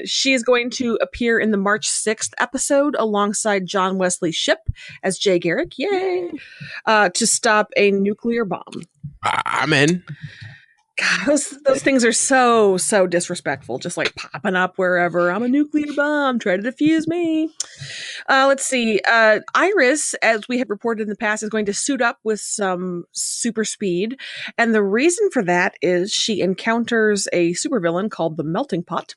She is going to appear in the March 6th episode alongside John Wesley Shipp as Jay Garrick. Yay! To stop a nuclear bomb. I'm in. God, those things are so disrespectful, just like popping up wherever. I'm a nuclear bomb, try to defuse me. Let's see. Iris, as we have reported in the past, is going to suit up with some super speed. And the reason for that is she encounters a supervillain called the Melting Pot,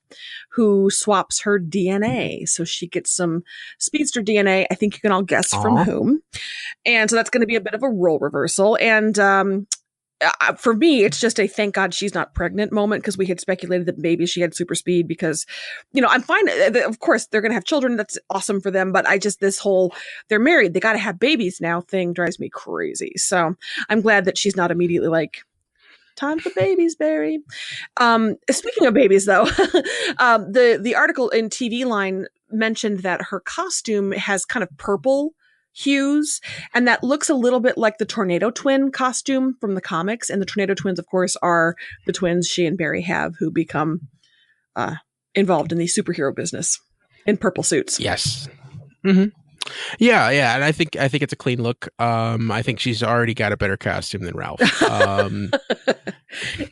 who swaps her DNA. So she gets some speedster DNA. I think you can all guess from whom. And so that's going to be a bit of a role reversal. And for me, it's just a thank God she's not pregnant moment, because we had speculated that maybe she had super speed because, I'm fine. Of course, they're going to have children. That's awesome for them. But this whole, they're married, they got to have babies now thing drives me crazy. So I'm glad that she's not immediately like, time for babies, Barry. Speaking of babies, though, the article in TV Line mentioned that her costume has kind of purple hues, and that looks a little bit like the Tornado Twin costume from the comics. And the Tornado Twins, of course, are the twins she and Barry have, who become involved in the superhero business in purple suits. Yes. Mm-hmm. Yeah, and I think it's a clean look. I think she's already got a better costume than Ralph.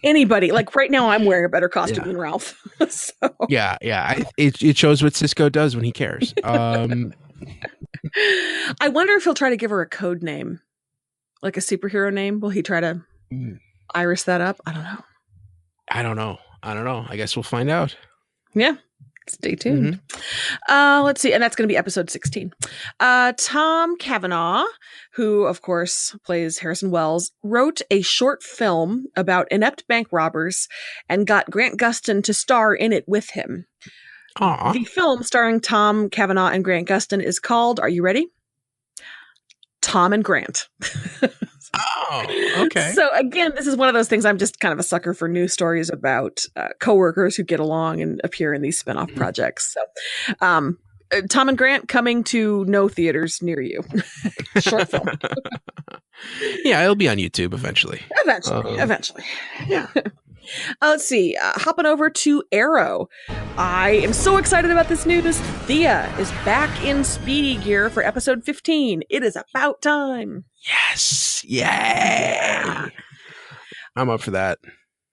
Anybody. Like right now, I'm wearing a better costume than Ralph. So. Yeah. It shows what Cisco does when he cares. I wonder if he'll try to give her a code name, like a superhero name. Will he try to iris that up? I don't know. I guess we'll find out. Yeah. Stay tuned. Let's see. And that's going to be episode 16. Tom Cavanaugh, who, of course, plays Harrison Wells, wrote a short film about inept bank robbers and got Grant Gustin to star in it with him. Aww. The film starring Tom Cavanaugh and Grant Gustin is called, are you ready? Tom and Grant. Oh, okay. So again, this is one of those things. I'm just kind of a sucker for news stories about coworkers who get along and appear in these spinoff projects. So, Tom and Grant coming to no theaters near you. Short film. Yeah, it'll be on YouTube eventually. Eventually. Yeah. Let's see. Hopping over to Arrow. I am so excited about this news. Thea is back in Speedy gear for episode 15. It is about time. Yes. Yay. I'm up for that.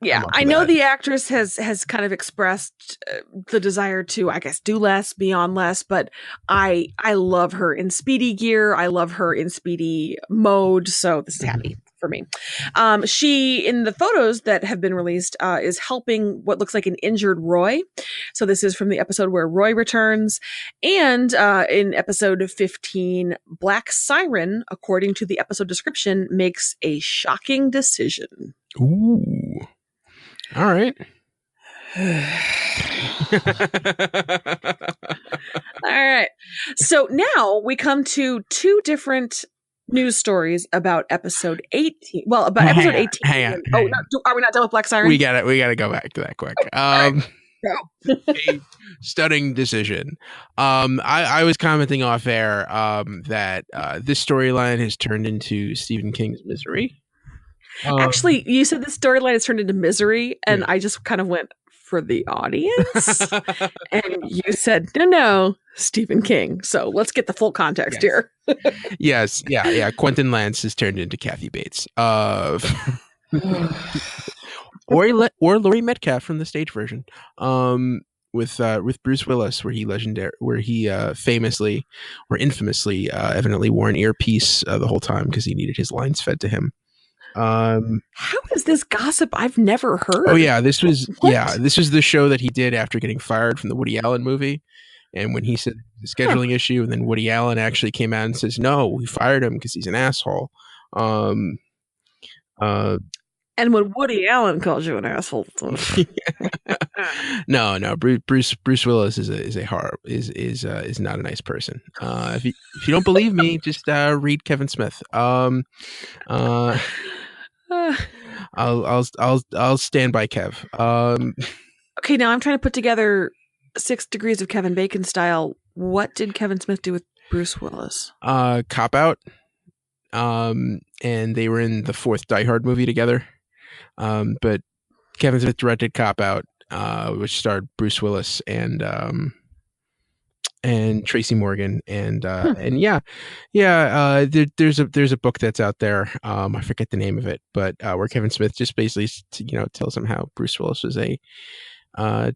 Yeah, I know the actress has kind of expressed the desire to, I guess, do less, be on less, but I love her in Speedy gear. I love her in Speedy mode, so this is happy for me. She, in the photos that have been released, is helping what looks like an injured Roy. So this is from the episode where Roy returns. And in episode 15, Black Siren, according to the episode description, makes a shocking decision. Ooh. All right. All right. So now we come to two different news stories about episode 18. Well, about episode 18. Hang on. No, are we not done with Black Siren? We got to go back to that quick. A stunning decision. I was commenting off air that this storyline has turned into Stephen King's Misery. Actually, you said the storyline has turned into Misery, and I just kind of went for the audience. And you said, no, Stephen King. So let's get the full context here. Yes. Yeah. Quentin Lance has turned into Kathy Bates. Or Laurie Metcalf from the stage version. With Bruce Willis, where he famously or infamously evidently wore an earpiece the whole time because he needed his lines fed to him. How is this gossip I've never heard? Oh yeah, this was the show that he did after getting fired from the Woody Allen movie. And when he said the scheduling issue, and then Woody Allen actually came out and says, no, we fired him because he's an asshole. And when Woody Allen calls you an asshole, no, Bruce Willis is not a nice person. If you don't believe me, just read Kevin Smith. I'll stand by Kev. Okay, now I'm trying to put together 6 Degrees of Kevin Bacon style. What did Kevin Smith do with Bruce Willis? Cop Out. And they were in the 4th Die Hard movie together. But Kevin Smith directed Cop Out, which starred Bruce Willis and Tracy Morgan, and there's a book that's out there. I forget the name of it, but where Kevin Smith just basically tells him how Bruce Willis was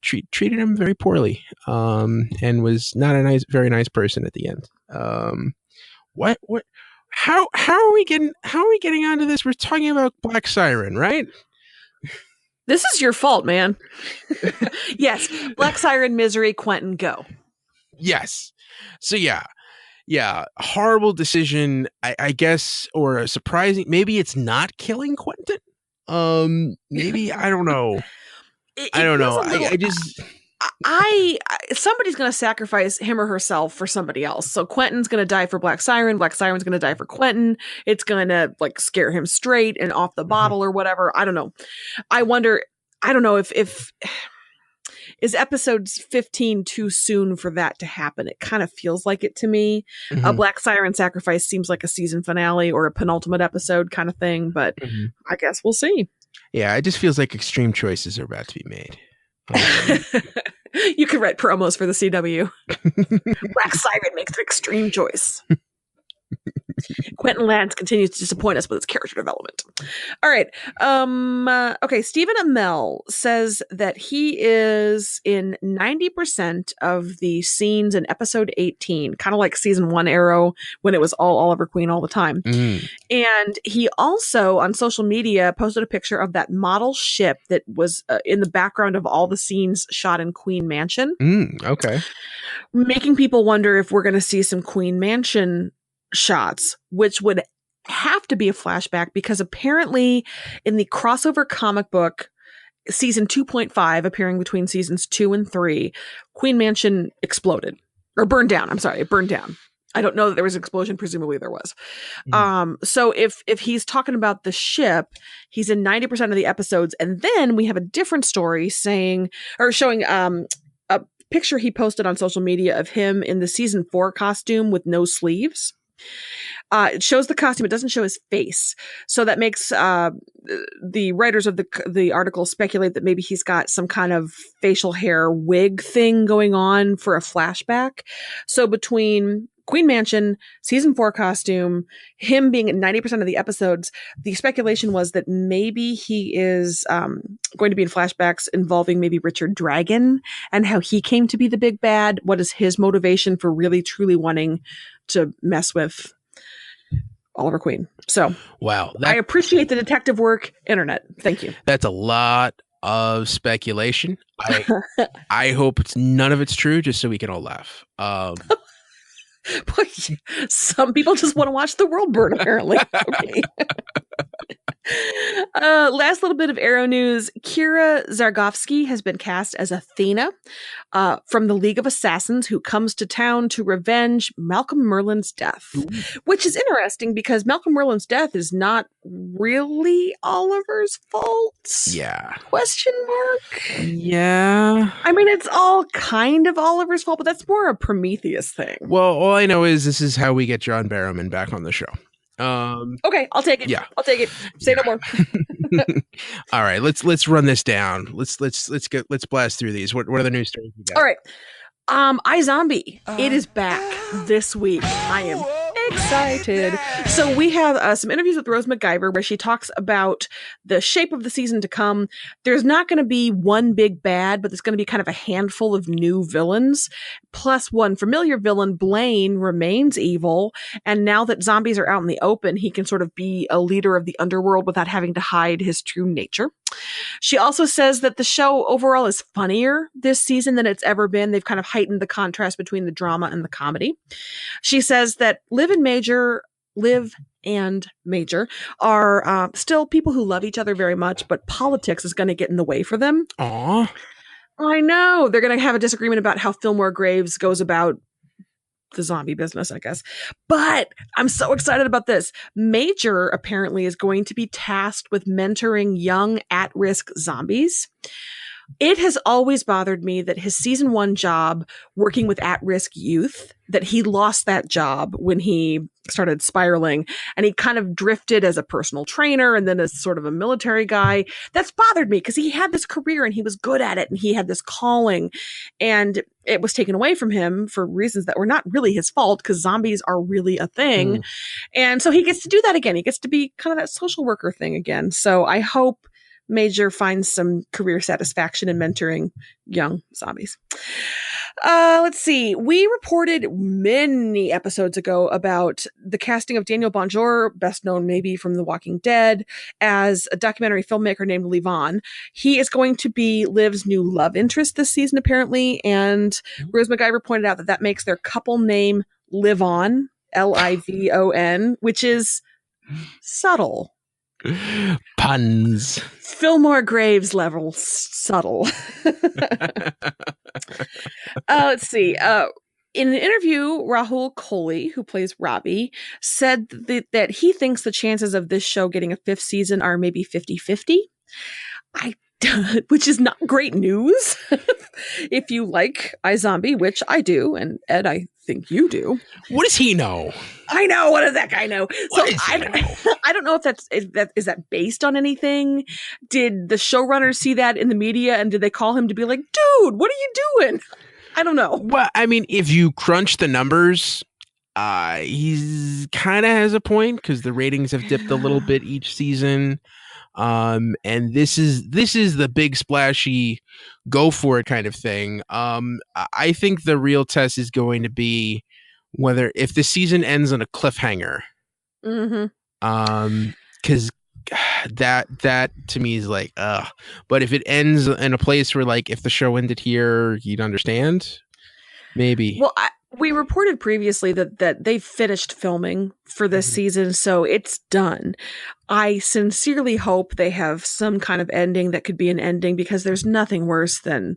treated him very poorly, and was not a very nice person at the end. How are we getting onto this? We're talking about Black Siren, right? This is your fault, man. Yes, Black Siren, Misery, Quentin, go. Yes. So yeah, horrible decision, I guess, or a surprising. Maybe it's not killing Quentin. Maybe I don't know. I don't know. Somebody's going to sacrifice him or herself for somebody else. So Quentin's going to die for Black Siren. Black Siren's going to die for Quentin. It's going to scare him straight and off the bottle or whatever. I don't know. I wonder. I don't know if is episode 15 too soon for that to happen. It kind of feels like it to me. A Black Siren sacrifice seems like a season finale or a penultimate episode kind of thing, but I guess we'll see. Yeah, it just feels like extreme choices are about to be made. You could write promos for the CW. Black Siren makes an extreme choice. Quentin Lance continues to disappoint us with his character development. All right. Okay. Stephen Amell says that he is in 90% of the scenes in episode 18, kind of like season 1 Arrow when it was all Oliver Queen all the time. And he also on social media posted a picture of that model ship that was in the background of all the scenes shot in Queen Mansion. Okay. Making people wonder if we're going to see some Queen Mansion shots, which would have to be a flashback because apparently in the crossover comic book season 2.5 appearing between seasons 2 and 3, Queen Mansion exploded or burned down. I'm sorry, it burned down. I don't know that there was an explosion. Presumably there was. So if he's talking about the ship, he's in 90% of the episodes. And then we have a different story showing a picture he posted on social media of him in the season 4 costume with no sleeves. It shows the costume. It doesn't show his face. So that makes the writers of the article speculate that maybe he's got some kind of facial hair wig thing going on for a flashback. So between Queen Mansion, season 4 costume, him being in 90% of the episodes, the speculation was that maybe he is going to be in flashbacks involving maybe Richard Dragon and how he came to be the big bad. What is his motivation for really, truly wanting to mess with Oliver Queen? So, wow. I appreciate the detective work, internet. Thank you. That's a lot of speculation. I hope none of it's true, just so we can all laugh. Some people just want to watch the world burn, apparently. Okay. Last little bit of Arrow news. Kira Zargovsky has been cast as Athena from the League of Assassins, who comes to town to revenge Malcolm Merlyn's death. Which is interesting because Malcolm Merlyn's death is not really Oliver's fault. Yeah. Question mark? Yeah. I mean, it's all kind of Oliver's fault, but that's more a Prometheus thing. Well, all I know is this is how we get John Barrowman back on the show. Okay, I'll take it. Yeah, I'll take it. Say no more. All right, let's run this down. Let's blast through these. What are the news stories we got? All right. iZombie. It is back this week. I am excited. So we have some interviews with Rose McIver where she talks about the shape of the season to come. There's not going to be one big bad, but there's going to be kind of a handful of new villains. Plus one familiar villain, Blaine, remains evil. And now that zombies are out in the open, he can sort of be a leader of the underworld without having to hide his true nature. She also says that the show overall is funnier this season than it's ever been. They've kind of heightened the contrast between the drama and the comedy. She says that Liv and Major are still people who love each other very much, but politics is going to get in the way for them. Aww. I know. They're going to have a disagreement about how Fillmore Graves goes about the zombie business, I guess. But I'm so excited about this. Major apparently is going to be tasked with mentoring young at-risk zombies. It has always bothered me that his season 1 job working with at-risk youth, that he lost that job when he started spiraling and he kind of drifted as a personal trainer and then as sort of a military guy. That's bothered me because he had this career and he was good at it and he had this calling and it was taken away from him for reasons that were not really his fault because zombies are really a thing. And so he gets to do that again. He gets to be kind of that social worker thing again. So I hope Major finds some career satisfaction in mentoring young zombies. Let's see. We reported many episodes ago about the casting of Daniel Bonjour, best known maybe from The Walking Dead, as a documentary filmmaker named Levon. He is going to be Liv's new love interest this season, apparently. And Rose McIver pointed out that makes their couple name Livon, Livon, which is subtle. Puns. Fillmore Graves level subtle. Let's see. In an interview, Rahul Kohli, who plays Robbie, said that he thinks the chances of this show getting a 5th season are maybe 50-50. Which is not great news if you like iZombie, which I do, and Ed, I think you do. What does he know? I know. What does that guy know? What so does he know? I don't know if is that based on anything. Did the showrunners see that in the media and did they call him to be like, dude, what are you doing? I don't know. Well, I mean, if you crunch the numbers, He's kind of has a point because the ratings have dipped a little bit each season. And this is the big splashy go for it kind of thing. I think the real test is going to be whether if the season ends on a cliffhanger. Because that to me is like, but if it ends in a place where like if the show ended here, you'd understand. Maybe. Well, we reported previously that they've finished filming for this season, so it's done. I sincerely hope they have some kind of ending that could be an ending, because there's nothing worse than,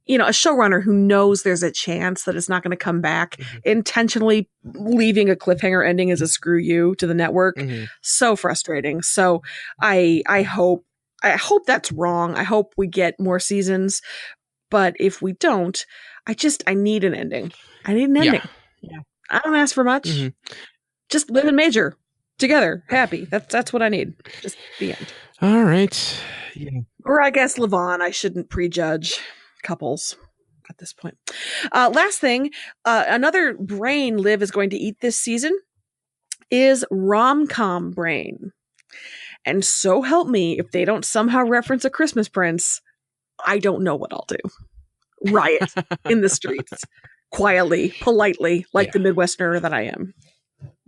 a showrunner who knows there's a chance that it's not going to come back, intentionally leaving a cliffhanger ending as a screw you to the network. So frustrating. So I hope that's wrong. I hope we get more seasons, but if we don't, I need an ending. I need an ending. Yeah. I don't ask for much. Just live in major together, happy. That's what I need. Just the end. All right. Yeah. Or I guess Levon. I shouldn't prejudge couples at this point. Last thing, another brain Liv is going to eat this season is rom-com brain. And so help me, if they don't somehow reference a Christmas Prince, I don't know what I'll do. Riot in the streets, quietly, politely, like the Midwesterner that I am.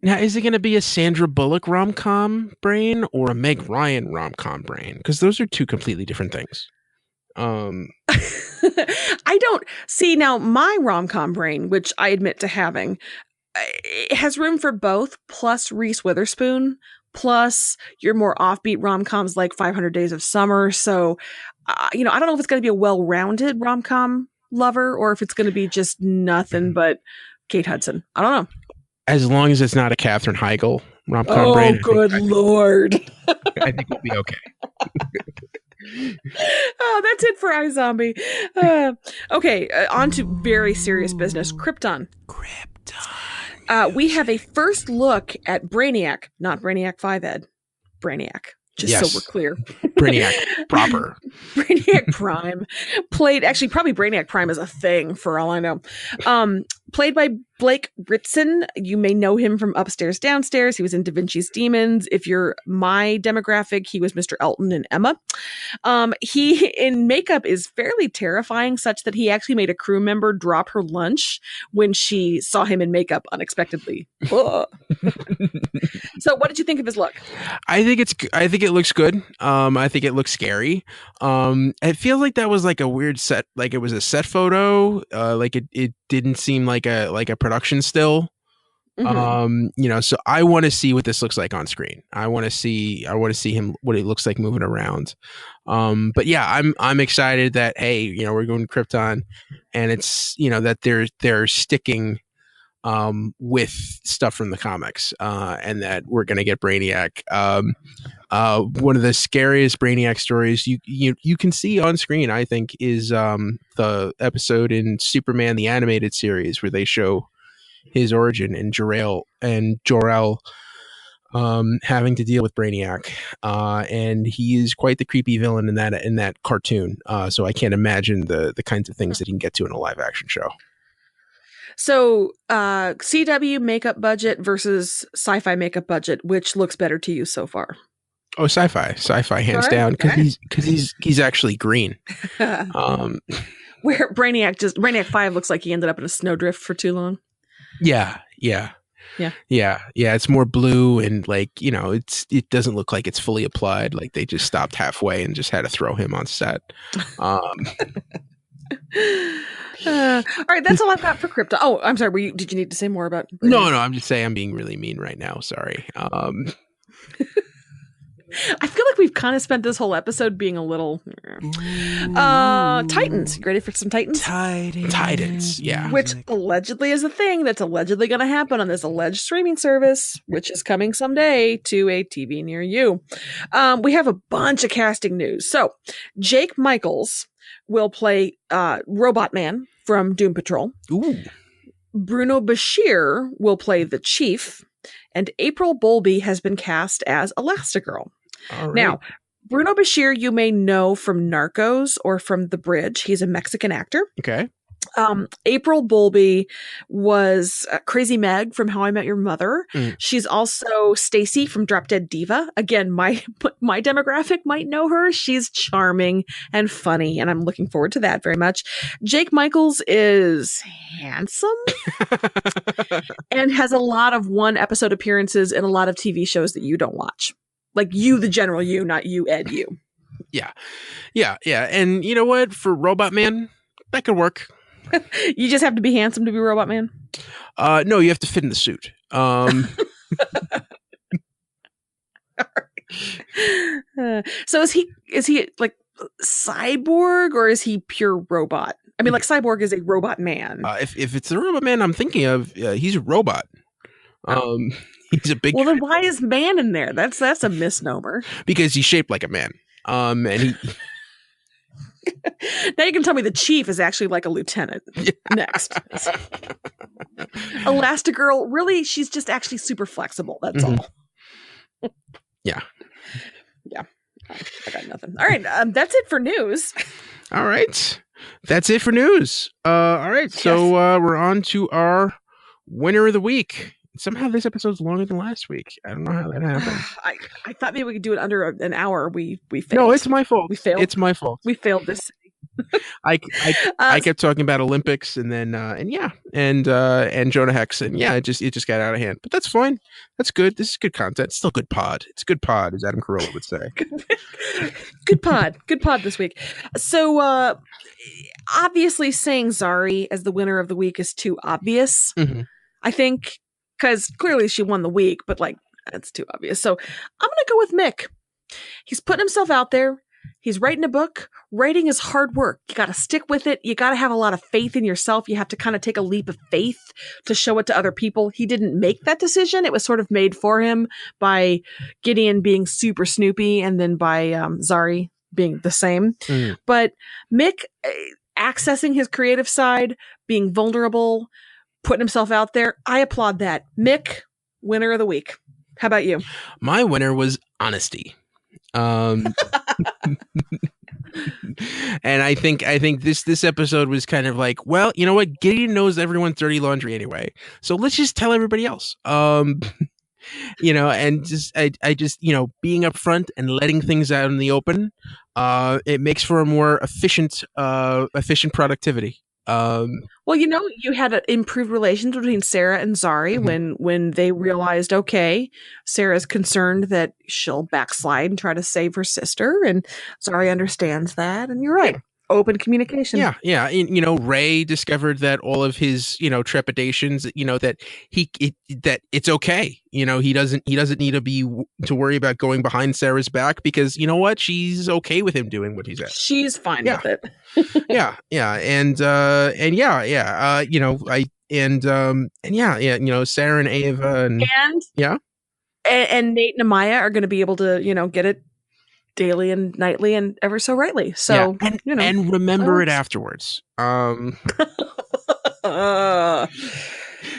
Now, is it going to be a Sandra Bullock rom-com brain or a Meg Ryan rom-com brain? Because those are two completely different things. I don't see now my rom-com brain, which I admit to having, it has room for both, plus Reese Witherspoon, plus your more offbeat rom-coms like 500 Days of Summer. So, I don't know if it's going to be a well-rounded rom-com lover or if it's going to be just nothing but Kate Hudson. I don't know. As long as it's not a Katherine Heigl rom-com brain. Oh, good Lord. I think we'll be okay. Oh, that's it for iZombie. Okay, on to very serious business. Krypton. We have a first look at Brainiac, not Brainiac 5 Ed. Brainiac. Just so we're clear. Brainiac proper. Brainiac Prime. Probably Brainiac Prime is a thing for all I know. Played by Blake Ritson. You may know him from Upstairs, Downstairs. He was in Da Vinci's Demons. If you're my demographic, he was Mr. Elton in Emma. He, in makeup, is fairly terrifying, such that he actually made a crew member drop her lunch when she saw him in makeup unexpectedly. So what did you think of his look? I think it looks good. I think it looks scary. It feels like that was like a weird set, like it was a set photo. Like it didn't seem like a production still. So I want to see what this looks like on screen. I want to see him, what it looks like moving around. But yeah, I'm excited that, hey, we're going to Krypton, and it's, that they're sticking with stuff from the comics, and that we're going to get Brainiac. One of the scariest Brainiac stories you can see on screen, I think, is the episode in Superman the Animated Series where they show his origin and Jor-El having to deal with Brainiac, and he is quite the creepy villain in that cartoon. So I can't imagine the kinds of things that he can get to in a live action show. So, CW makeup budget versus sci-fi makeup budget, which looks better to you so far? Oh, sci-fi hands down, because he's actually green. Where Brainiac 5 looks like he ended up in a snowdrift for too long. Yeah. It's more blue, and like, it doesn't look like it's fully applied. Like they just stopped halfway and just had to throw him on set. All right, that's all I've got for Krypton. Oh, I'm sorry. Did you need to say more about? No. I'm just saying I'm being really mean right now. Sorry. I feel like we've kind of spent this whole episode being a little. Titans. You ready for some Titans? Titans. Yeah. Which allegedly is a thing that's allegedly going to happen on this alleged streaming service, which is coming someday to a TV near you. We have a bunch of casting news. So, Jake Michaels will play Robot Man from Doom Patrol. Ooh. Bruno Bashir will play the Chief, and April Bowlby has been cast as Elastigirl. All right. Now, Bruno Bashir you may know from Narcos or from The Bridge. He's a Mexican actor. Okay. April Bowlby was Crazy Meg from How I Met Your Mother. She's also Stacy from Drop Dead Diva. Again, my demographic might know her. She's charming and funny, and I'm looking forward to that very much. Jake Michaels is handsome and has a lot of one-episode appearances in a lot of TV shows that you don't watch. Like you, the general you, not you, Ed, you. Yeah. And you know what? For Robot Man, that could work. You just have to be handsome to be Robot Man? No, you have to fit in the suit. So is he like cyborg or is he pure robot? I mean, like Cyborg is a robot man. If it's a Robot Man I'm thinking of, he's a robot. He's a big. Well, then why is man in there? That's a misnomer. Because he's shaped like a man. And he. Now you can tell me the chief is actually like a lieutenant. Next. Elastigirl, really, she's just actually super flexible. That's all. Yeah. I got nothing. All right. That's it for news. All right. That's it for news. All right. So we're on to our winner of the week. Somehow this episode's longer than last week. I don't know how that happened. I thought maybe we could do it under an hour. We failed. No, it's my fault. We failed. It's my fault. We failed this. I kept talking about Olympics and then and Jonah Hex and it just got out of hand. But that's fine. That's good. This is good content. It's still good pod. It's good pod, as Adam Carolla would say. Good pod. Good pod this week. So obviously saying Zari as the winner of the week is too obvious. I think. Because clearly she won the week, but like, that's too obvious. So I'm going to go with Mick. He's putting himself out there. He's writing a book. Writing is hard work. You got to stick with it. You got to have a lot of faith in yourself. You have to kind of take a leap of faith to show it to other people. He didn't make that decision. It was sort of made for him by Gideon being super snoopy and then by Zari being the same. But Mick accessing his creative side, being vulnerable, putting himself out there. I applaud that. Mick, winner of the week. How about you? My winner was honesty. And I think this episode was kind of like, well, you know what? Gideon knows everyone's dirty laundry anyway. So let's just tell everybody else. And just I just, being upfront and letting things out in the open, it makes for a more efficient productivity. Well, you had improved relations between Sarah and Zari when they realized, okay, Sarah's concerned that she'll backslide and try to save her sister, and Zari understands that, and you're right. Open communication. Yeah. Ray discovered that all of his, trepidations, that that it's okay. He doesn't need to worry about going behind Sarah's back because you know what? She's okay with him doing what he's at. She's fine with it. Yeah. Sarah and Ava and Nate and Amaya are going to be able to, get it daily and nightly and ever so rightly. So, and remember it afterwards. There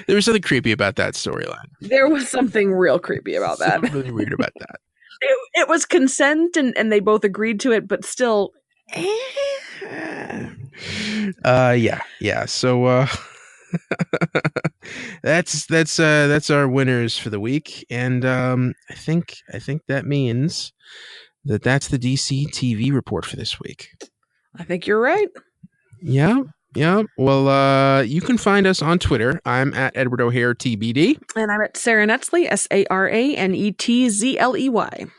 was something creepy about that storyline. There was something real creepy about that. Really weird about that. It was consent and they both agreed to it, but still. Yeah. So, that's our winners for the week. And, I think that means that's the DC TV report for this week. I think you're right. Yeah. Well, you can find us on Twitter. I'm at Edward O'Hare TBD. And I'm at Sarah Netzley, SARANETZLEY.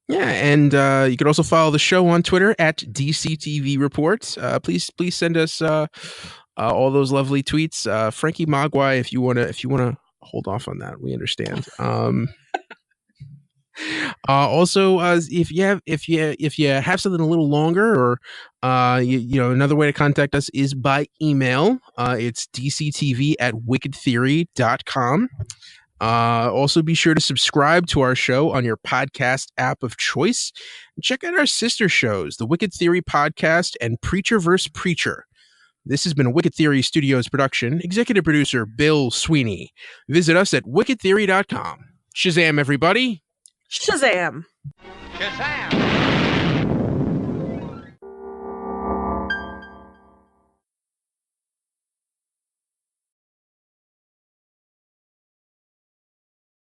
Yeah, and you can also follow the show on Twitter at DCTV Reports. Please send us all those lovely tweets. Frankie Mogwai, if you wanna hold off on that, we understand. Also, if you have something a little longer, or another way to contact us is by email. It's dctv@wickedtheory.com. Also, be sure to subscribe to our show on your podcast app of choice. And check out our sister shows, the Wicked Theory Podcast and Preacher vs. Preacher. This has been a Wicked Theory Studios production. Executive producer Bill Sweeney. Visit us at wickedtheory.com. Shazam, everybody! Shazam! Shazam!